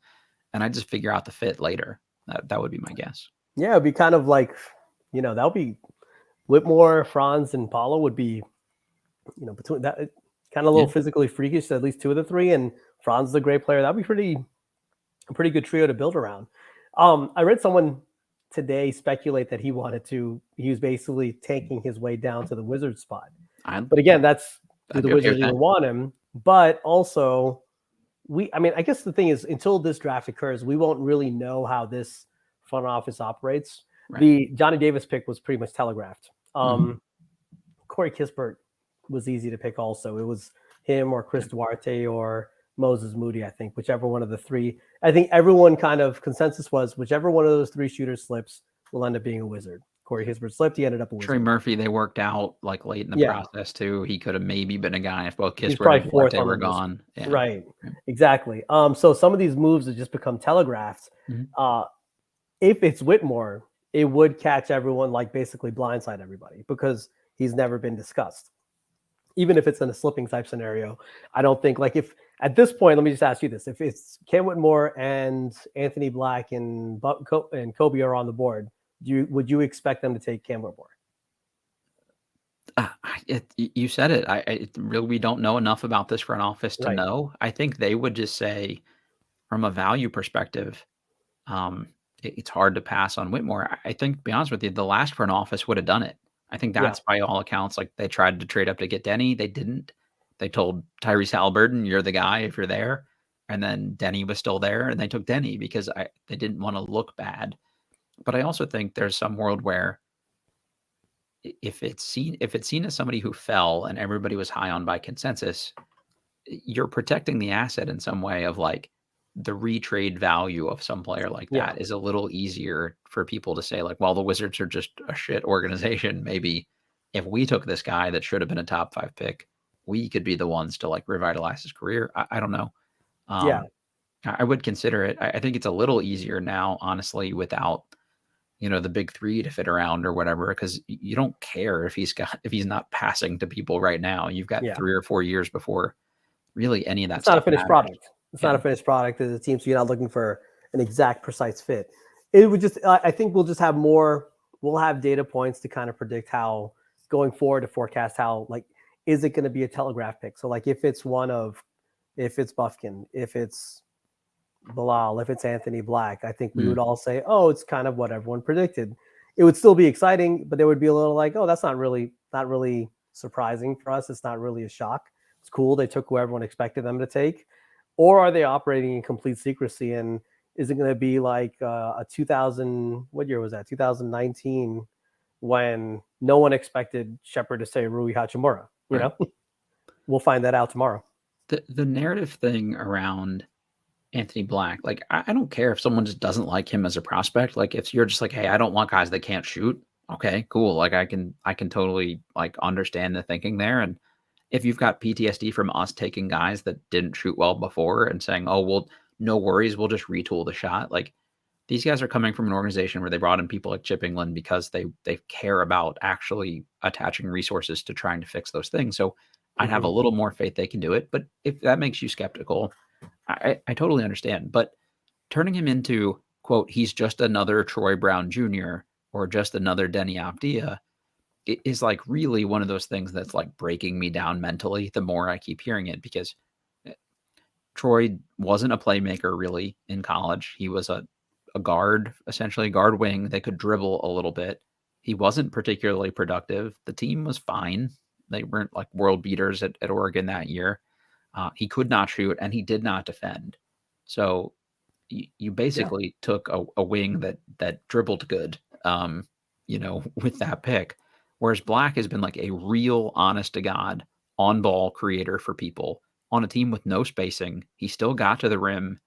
And I just figure out the fit later. That would be my guess. Yeah, it'd be kind of like, that would be Whitmore, Franz, and Paulo would be, between that kind of a little physically freakish, at least 2 of the 3. And Franz is a great player. That'd be a pretty good trio to build around. I read someone today speculate that he was basically tanking his way down to the Wizards spot. But again, that's the Wizards even want him. But also, I guess the thing is, until this draft occurs, we won't really know how this front office operates. Right. The Johnny Davis pick was pretty much telegraphed. Corey Kispert was easy to pick also. It was him or Chris Duarte or Moses Moody, I think, whichever one of the 3. I think everyone kind of consensus was whichever one of those 3 shooters slips will end up being a Wizard. Corey Kispert slipped. He ended up a Wizard. Trey Murphy, they worked out like late in the process too. He could have maybe been a guy if both Kispert and Duarte were gone. Yeah. Right. Exactly. So some of these moves have just become telegraphed. If it's Whitmore, it would catch everyone, like basically blindside everybody, because he's never been discussed. Even if it's in a slipping type scenario, I don't think, like, if at this point, let me just ask you this: if it's Cam Whitmore and Anthony Black and Kobe are on the board, would you expect them to take Cam Whitmore? You said it. Really, we don't know enough about this front office to know. I think they would just say, from a value perspective, it's hard to pass on Whitmore. I think, to be honest with you, the last front office would have done it. I think that's by all accounts, like, they tried to trade up to get Denny. They didn't. They told Tyrese Halliburton, you're the guy if you're there. And then Denny was still there, and they took Denny because they didn't want to look bad. But I also think there's some world where if it's seen as somebody who fell and everybody was high on by consensus, you're protecting the asset in some way of, like, the retrade value of some player like that is a little easier for people to say, like, well, the Wizards are just a shit organization. Maybe if we took this guy that should have been a top 5 pick, we could be the ones to like revitalize his career. I don't know. Yeah. I would consider it. I think it's a little easier now, honestly, without, the big three to fit around or whatever, because you don't care if he's not passing to people right now. You've got 3 or 4 years before really any of that It's not a stuff finished matters. product. It's not a finished product as a team, so you're not looking for an exact, precise fit. It would just, I think we'll just have we'll have data points to kind of predict how, going forward, to forecast how, like, is it going to be a telegraph pick? So, like, if it's Bufkin, if it's Bilal, if it's Anthony Black, I think we would all say, oh, it's kind of what everyone predicted. It would still be exciting, but there would be a little like, oh, that's not really surprising for us. It's not really a shock. It's cool. They took who everyone expected them to take. Or are they operating in complete secrecy? And is it going to be like a 2000, what year was that? 2019, when no one expected Shepard to say Rui Hachimura, you know? We'll find that out tomorrow. The narrative thing around Anthony Black, like, I don't care if someone just doesn't like him as a prospect. Like, if you're just like, hey, I don't want guys that can't shoot. Okay, cool. Like, I can totally like understand the thinking there. And if you've got PTSD from us taking guys that didn't shoot well before and saying, oh, well, no worries, we'll just retool the shot. Like, these guys are coming from an organization where they brought in people like Chip England because they care about actually attaching resources to trying to fix those things. So I'd have a little more faith they can do it. But if that makes you skeptical, I totally understand. But turning him into, quote, he's just another Troy Brown Jr. or just another Denny Avdia is like really one of those things that's like breaking me down mentally the more I keep hearing it, because Troy wasn't a playmaker really in college. He was a guard, essentially guard wing. They could dribble a little bit. He wasn't particularly productive. The team was fine. They weren't like world beaters at Oregon that year. He could not shoot and he did not defend. So you basically took a wing that dribbled good, with that pick. Whereas Black has been like a real honest to God on ball creator for people on a team with no spacing. He still got to the rim,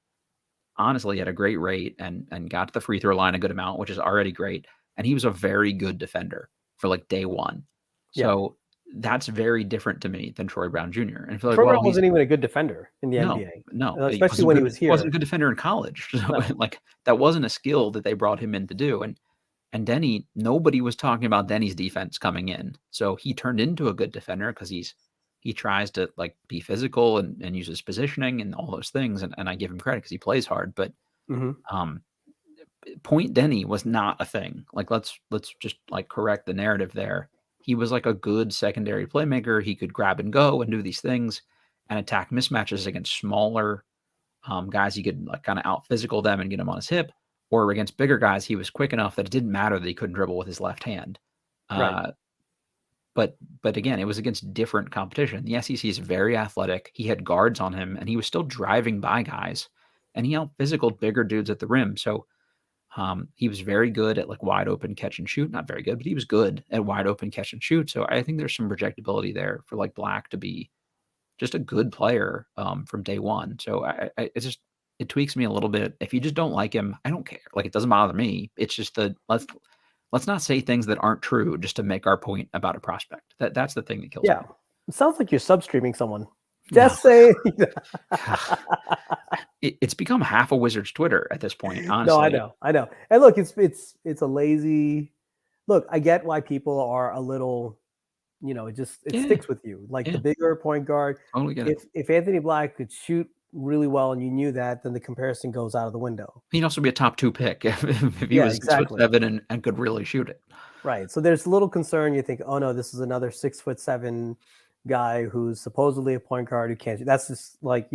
honestly, at a great rate and got to the free throw line a good amount, which is already great. And he was a very good defender for like day one. So that's very different to me than Troy Brown Jr. And I feel like, Troy Brown wasn't even a good defender in the NBA. No, especially when he was here. He wasn't a good defender in college. So like that wasn't a skill that they brought him in to do. And Denny, nobody was talking about Denny's defense coming in. So he turned into a good defender because he tries to like be physical and use his positioning and all those things. And I give him credit because he plays hard. But Point Denny was not a thing. Like let's just like correct the narrative there. He was like a good secondary playmaker. He could grab and go and do these things and attack mismatches against smaller guys. He could like kind of out physical them and get them on his hip, or against bigger guys. He was quick enough that it didn't matter that he couldn't dribble with his left hand. But again, it was against different competition. The SEC is very athletic. He had guards on him and he was still driving by guys and he out physicaled bigger dudes at the rim. So he was very good at like wide open catch and shoot. Not very good, but he was good at wide open catch and shoot. So I think there's some projectability there for like Black to be just a good player from day one. So it tweaks me a little bit. If you just don't like him, I don't care. Like it doesn't bother me. It's just let's not say things that aren't true just to make our point about a prospect. That's the thing that kills me. It sounds like you're substreaming someone. Just saying. It's become half a Wizards Twitter at this point, honestly. No, I know. And look, it's a lazy look. I get why people are a little, it sticks with you. Like the bigger point guard. Totally get it. If Anthony Black could shoot really well and you knew that, then the comparison goes out of the window. He'd also be a top 2 pick if he was 6'7" and could really shoot it. Right. So there's a little concern. You think, oh no, this is another 6'7" guy who's supposedly a point guard who can't. That's just like,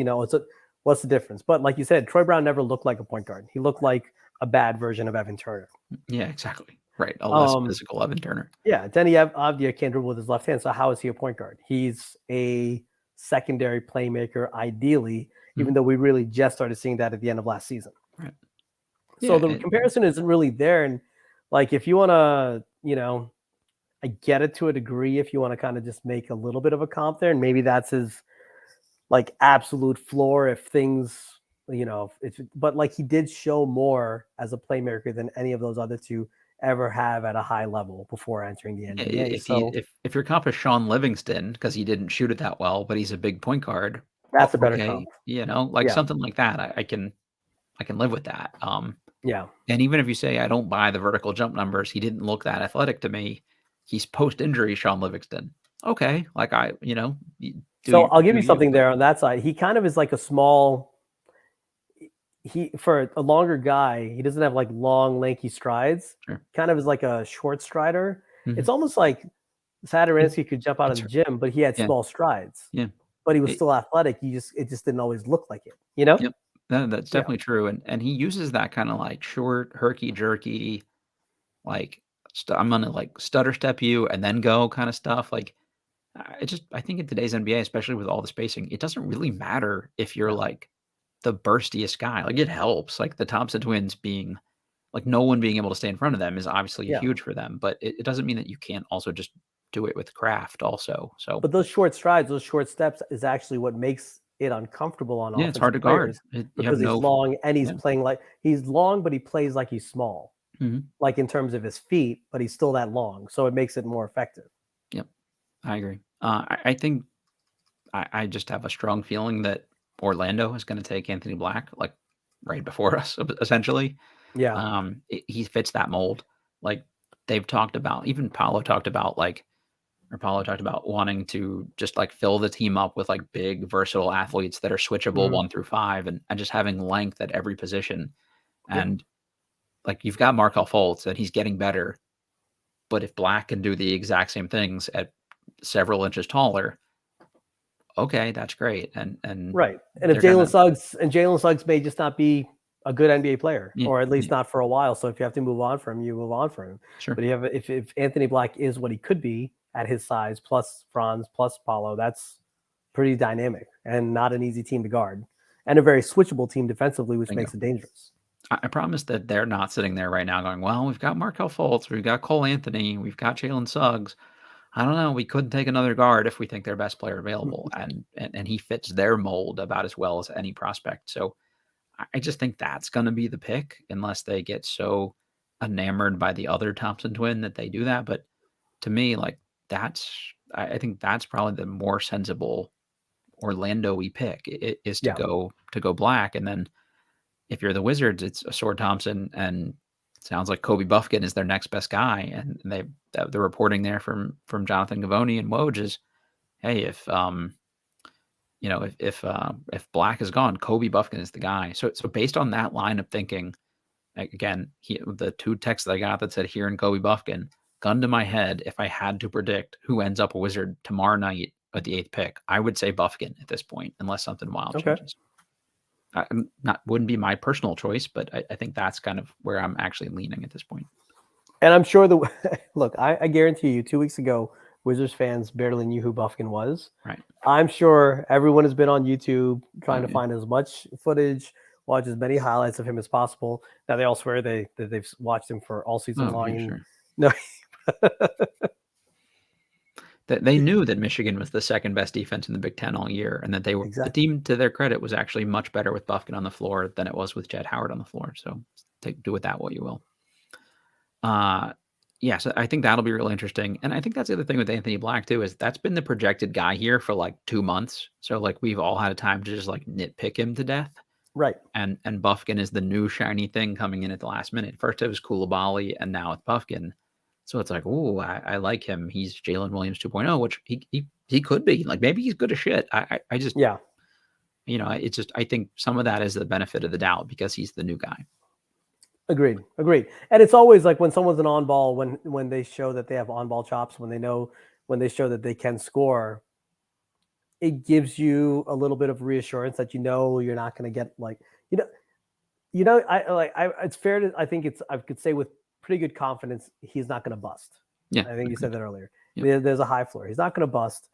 what's the difference? But like you said, Troy Brown never looked like a point guard. He looked like a bad version of Evan Turner. Yeah, exactly. Right. A less physical Evan Turner. Yeah. Denny Avdia can't dribble with his left hand. So how is he a point guard? He's a secondary playmaker, ideally, even though we really just started seeing that at the end of last season. Right. So the comparison isn't really there. And like, if you want to, I get it to a degree if you want to kind of just make a little bit of a comp there. And maybe that's his like absolute floor if things, but like he did show more as a playmaker than any of those other two ever have at a high level before entering the NBA. So If your comp is Sean Livingston because he didn't shoot it that well, but he's a big point guard, that's a better okay, comp. like Yeah. something like that, I can live with that. Yeah. And even if you say I don't buy the vertical jump numbers, he didn't look that athletic to me. He's post-injury Sean Livingston. Okay, like So I'll give do you you, something but there on that side. He kind of is like a small. For a longer guy, he doesn't have like long, lanky strides. sure. Kind of is like a short strider. Mhm. It's almost like Sadaransky could jump out of the gym, but he had Yeah. small strides. Yeah. But he was still athletic. It just didn't always look like it, you know? Yep. That's definitely true. And he uses that kind of like short, herky jerky, like I'm gonna like stutter step you and then go kind of stuff. Like I think in today's NBA, especially with all the spacing, it doesn't really matter if you're like the burstiest guy. Like it helps. Like the Thompson twins being like no one being able to stay in front of them is obviously huge for them, but it doesn't mean that you can't also just do it with craft also. So But those short strides, those short steps is actually what makes it uncomfortable on yeah, it's hard to offensive guard. players You have because he's no long and he's yeah. playing like he's long, but he plays like he's small, Mhm. like in terms of his feet, but he's still that long. So it makes it more effective. Yep. I agree. I think I just have a strong feeling that Orlando is going to take Anthony Black like right before us, essentially. Yeah. He fits that mold. Like they've talked about, even Paulo talked about wanting to just like fill the team up with like big, versatile athletes that are switchable 1 through 5 and just having length at every position. And like you've got Markelle Fultz and he's getting better. But if Black can do the exact same things at several inches taller, okay, that's great. And Right. And if Jalen Suggs may just not be a good NBA player, or at least not for a while. So if you have to move on from him, you move on from him. Sure. But if Anthony Black is what he could be at his size, plus Franz, plus Paulo, that's pretty dynamic and not an easy team to guard. And a very switchable team defensively, which makes it dangerous. I promise that they're not sitting there right now going, well, we've got Markelle Fultz, we've got Cole Anthony, we've got Jalen Suggs. I don't know. We couldn't take another guard if we think their best player available. And he fits their mold about as well as any prospect. So I just think that's going to be the pick unless they get so enamored by the other Thompson twin that they do that. But to me, like I think that's probably the more sensible Orlando-y pick is to go Black. And then if you're the Wizards, it's Sword Thompson and it sounds like Kobe Bufkin is their next best guy. And the reporting there from Jonathan Gavoni and Woj is, hey, if Black is gone, Kobe Bufkin is the guy. So based on that line of thinking, again, the 2 texts that I got that said here in Kobe Bufkin, gun to my head, if I had to predict who ends up a Wizard tomorrow night at the 8th pick, I would say Bufkin at this point, unless something wild changes. Wouldn't be my personal choice, but I think that's kind of where I'm actually leaning at this point. And I'm sure look, I guarantee you 2 weeks ago, Wizards fans barely knew who Bufkin was. Right. I'm sure everyone has been on YouTube trying to find as much footage, watch as many highlights of him as possible. Now they all swear that they've watched him for all season long. Yeah, sure. No. They knew that Michigan was the second best defense in the Big Ten all year, and that they were the team, to their credit, was actually much better with Bufkin on the floor than it was with Jed Howard on the floor. So do with that what you will. So I think that'll be really interesting. And I think that's the other thing with Anthony Black too, is that's been the projected guy here for like 2 months. So like we've all had a time to just like nitpick him to death. Right. And Bufkin is the new shiny thing coming in at the last minute. First it was Coulibaly and now it's Bufkin. So it's like, oh, I like him. He's Jalen Williams 2.0, which he could be. Like maybe he's good as shit. I just it's just I think some of that is the benefit of the doubt because he's the new guy. Agreed. And it's always like when someone's an on ball, when they show that they have on ball chops, when they show that they can score, it gives you a little bit of reassurance that you're not going to get like it's fair to I could say with pretty good confidence he's not going to bust. Yeah, I think you said that earlier. Yep. There's a high floor. He's not going to bust.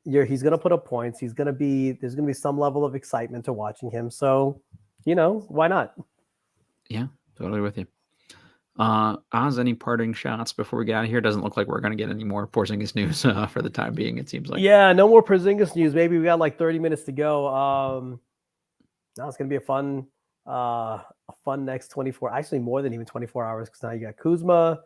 He's going to put up points. There's going to be some level of excitement to watching him. So, why not? Yeah, totally with you. Oz, any parting shots before we get out of here? Doesn't look like we're going to get any more Porzingis news for the time being, it seems like. Yeah, no more Porzingis news. Maybe we got like 30 minutes to go. No, it's going to be a fun a fun next 24, actually more than even 24 hours, because now you got Kuzma.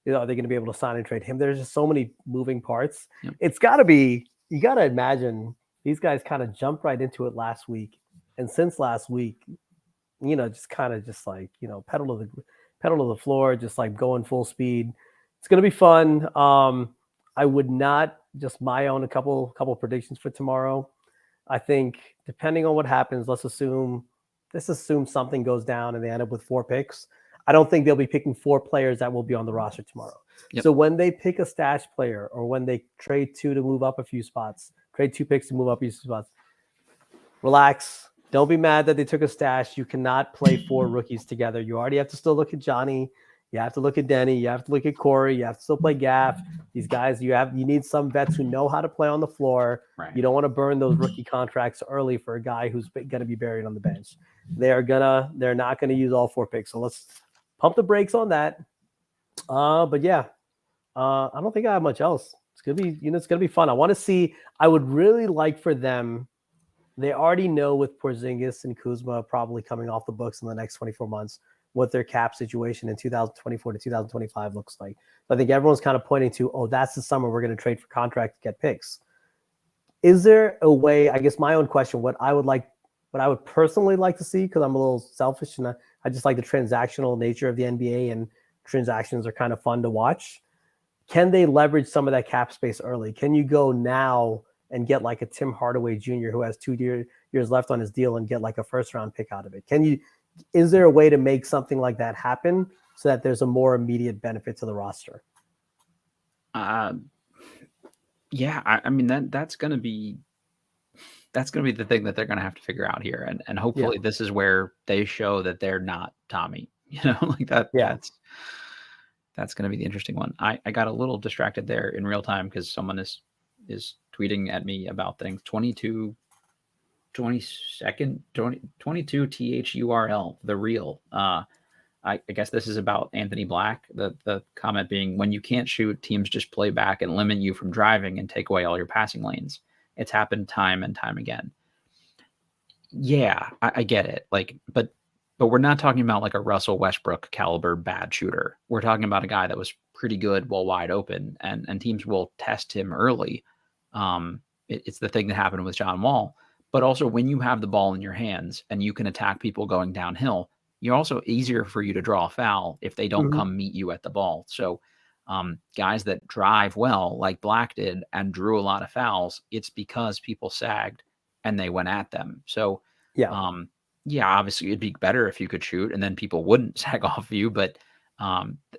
Are they going to be able to sign and trade him? There's just so many moving parts. Yep. It's got to be, you got to imagine these guys kind of jumped right into it last week. And since last week, just kind of just like, pedal to the floor, just like going full speed. It's going to be fun. I would not just my own a couple predictions for tomorrow. I think depending on what happens, let's assume something goes down and they end up with 4 picks. I don't think they'll be picking 4 players that will be on the roster tomorrow. Yep. So when they pick a stash player, or when they trade 2 to move up a few spots, trade 2 picks to move up a few spots, relax. Don't be mad that they took a stash. You cannot play 4 rookies together. You already have to still look at Johnny. You have to look at Denny. You have to look at Corey. You have to still play Gaff. These guys, you need some vets who know how to play on the floor. Right. You don't want to burn those rookie contracts early for a guy who's going to be buried on the bench. They're not going to use all 4 picks. So let's pump the brakes on that. But yeah, I don't think I have much else. It's gonna be, it's gonna be fun. I would really like for them. They already know with Porzingis and Kuzma probably coming off the books in the next 24 months what their cap situation in 2024 to 2025 looks like. So I think everyone's kind of pointing to, oh, that's the summer we're going to trade for contract to get picks. Is there a way, I guess my own question, what I would personally like to see, because I'm a little selfish and I just like the transactional nature of the NBA, and transactions are kind of fun to watch. Can they leverage some of that cap space early? Can you go now and get like a Tim Hardaway Jr. who has 2 years left on his deal and get like a first round pick out of it? Is there a way to make something like that happen so that there's a more immediate benefit to the roster? Yeah, I mean that's gonna be the thing that they're gonna have to figure out here, and hopefully this is where they show that they're not Tommy, like that. Yeah. That's gonna be the interesting one. I got a little distracted there in real time because someone is tweeting at me about things. 22 THURL, the real. I guess this is about Anthony Black. The comment being, when you can't shoot, teams just play back and limit you from driving and take away all your passing lanes. It's happened time and time again. Yeah, I get it. But we're not talking about like a Russell Westbrook caliber bad shooter. We're talking about a guy that was pretty good while wide open, and teams will test him early. It's the thing that happened with John Wall. But also, when you have the ball in your hands and you can attack people going downhill, you're also easier for you to draw a foul if they don't come meet you at the ball. So guys that drive well, like Black did, and drew a lot of fouls, it's because people sagged and they went at them. So obviously it'd be better if you could shoot and then people wouldn't sag off you. But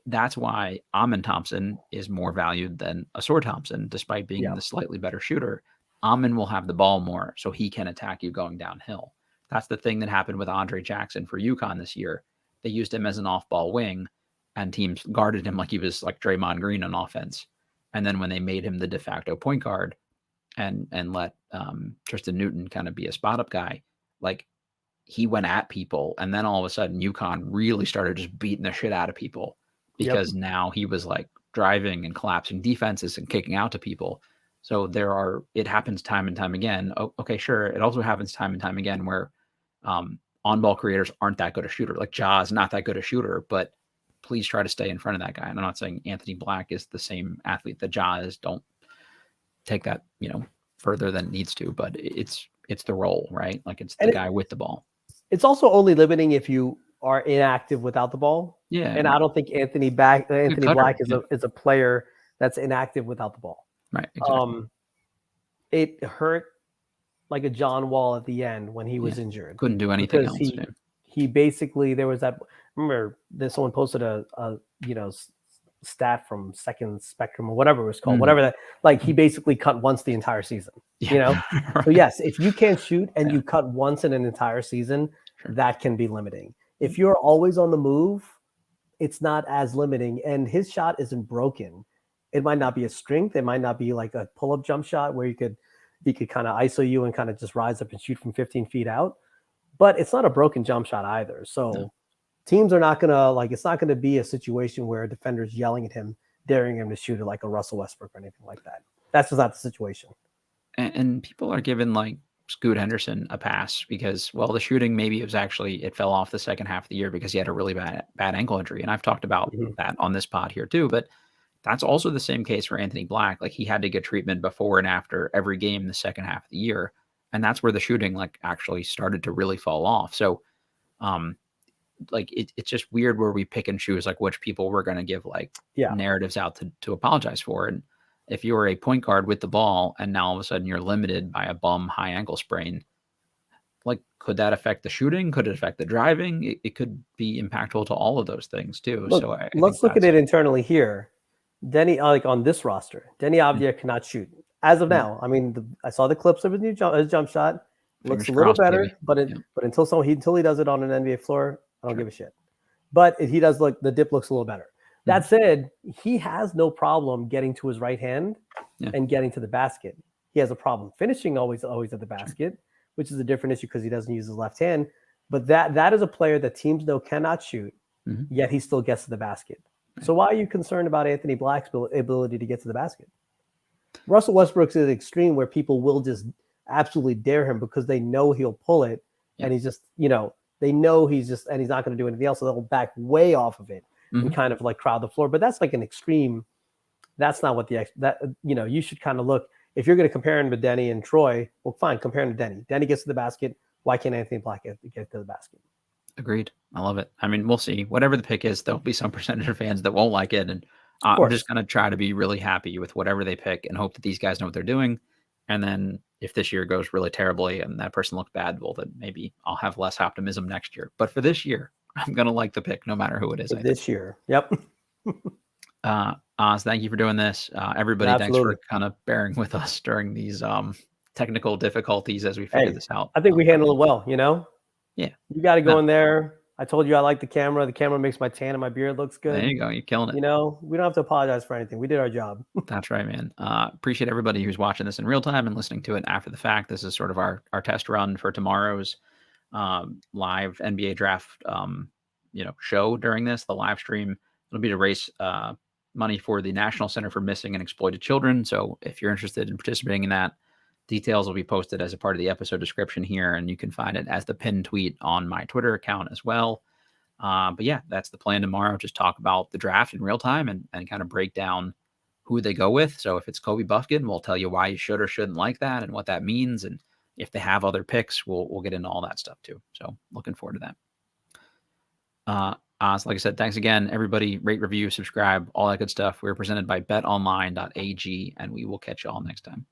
that's why Amen Thompson is more valued than Asor Thompson, despite being the slightly better shooter. Amen will have the ball more, so he can attack you going downhill. That's the thing that happened with Andre Jackson for UConn this year. They used him as an off-ball wing, and teams guarded him like he was like Draymond Green on offense. And then when they made him the de facto point guard and let Tristan Newton kind of be a spot-up guy, like he went at people, and then all of a sudden UConn really started just beating the shit out of people because now he was like driving and collapsing defenses and kicking out to people. So it happens time and time again. Oh, okay, sure. It also happens time and time again where on-ball creators aren't that good a shooter. Like Ja is not that good a shooter, but please try to stay in front of that guy. And I'm not saying Anthony Black is the same athlete that Ja is. Don't take that, further than it needs to, but it's the role, right? Like it's the guy with the ball. It's also only limiting if you are inactive without the ball. Yeah. And I don't think Anthony Black is a player that's inactive without the ball. Right. Exactly. It hurt like a John Wall at the end when he was injured. Couldn't do anything else. He basically, there was that, remember that someone posted a stat from Second Spectrum or whatever it was called, whatever that, like he basically cut once the entire season, Right. So yes, if you can't shoot and you cut once in an entire season, that can be limiting. If you're always on the move, it's not as limiting, and his shot isn't broken. It might not be a strength. It might not be like a pull-up jump shot where he could kind of ISO you and kind of just rise up and shoot from 15 feet out. But it's not a broken jump shot either. So teams are not going to it's not going to be a situation where a defender's yelling at him, daring him to shoot it like a Russell Westbrook or anything like that. That's just not the situation. And people are given like Scoot Henderson a pass because, well, the shooting, maybe it fell off the second half of the year because he had a really bad ankle injury. And I've talked about that on this pod here too, but that's also the same case for Anthony Black. Like, he had to get treatment before and after every game the second half of the year. And that's where the shooting like actually started to really fall off. So, like it's just weird where we pick and choose like which people we're going to give like narratives out to apologize for. And if you were a point guard with the ball and now all of a sudden you're limited by a bum high ankle sprain, like, could that affect the shooting? Could it affect the driving? It could be impactful to all of those things too. Look, So let's look at it internally here. Denny, like on this roster, Denny Avdia cannot shoot as of now. I mean, I saw the clips of his jump shot. Looks a little better, but until he does it on an NBA floor, I don't give a shit. But he does look, the dip looks a little better. That said, he has no problem getting to his right hand and getting to the basket. He has a problem finishing always at the basket, which is a different issue because he doesn't use his left hand. But that is a player that teams know cannot shoot, yet he still gets to the basket. So why are you concerned about Anthony Black's ability to get to the basket? Russell Westbrook's is an extreme where people will just absolutely dare him because they know he'll pull it, and he's just, they know he's not going to do anything else, so they'll back way off of it and kind of like crowd the floor. But that's like an extreme. That's not what you should kind of look. If you're going to compare him to Denny and Troy, well, fine, compare him to Denny. Denny gets to the basket. Why can't Anthony Black get to the basket? Agreed. I love it. I mean, we'll see. Whatever the pick is, there'll be some percentage of fans that won't like it. And I'm just going to try to be really happy with whatever they pick and hope that these guys know what they're doing. And then if this year goes really terribly and that person looks bad, well, then maybe I'll have less optimism next year. But for this year, I'm going to like the pick no matter who it is. This year. Yep. Oz, thank you for doing this. Everybody, thanks for kind of bearing with us during these technical difficulties as we figure this out. I think we handled it well, Yeah. You got to go in there. I told you I like the camera. The camera makes my tan and my beard looks good. There you go. You're killing it. We don't have to apologize for anything. We did our job. That's right, man. Appreciate everybody who's watching this in real time and listening to it after the fact. This is sort of our test run for tomorrow's live NBA draft show during this. The live stream, it'll be to raise money for the National Center for Missing and Exploited Children. So if you're interested in participating in that, details will be posted as a part of the episode description here, and you can find it as the pinned tweet on my Twitter account as well. But yeah, that's the plan tomorrow. Just talk about the draft in real time and kind of break down who they go with. So if it's Kobe Bufkin, we'll tell you why you should or shouldn't like that and what that means. And if they have other picks, we'll get into all that stuff too. So looking forward to that. So like I said, thanks again, everybody. Rate, review, subscribe, all that good stuff. We're presented by betonline.ag, and we will catch you all next time.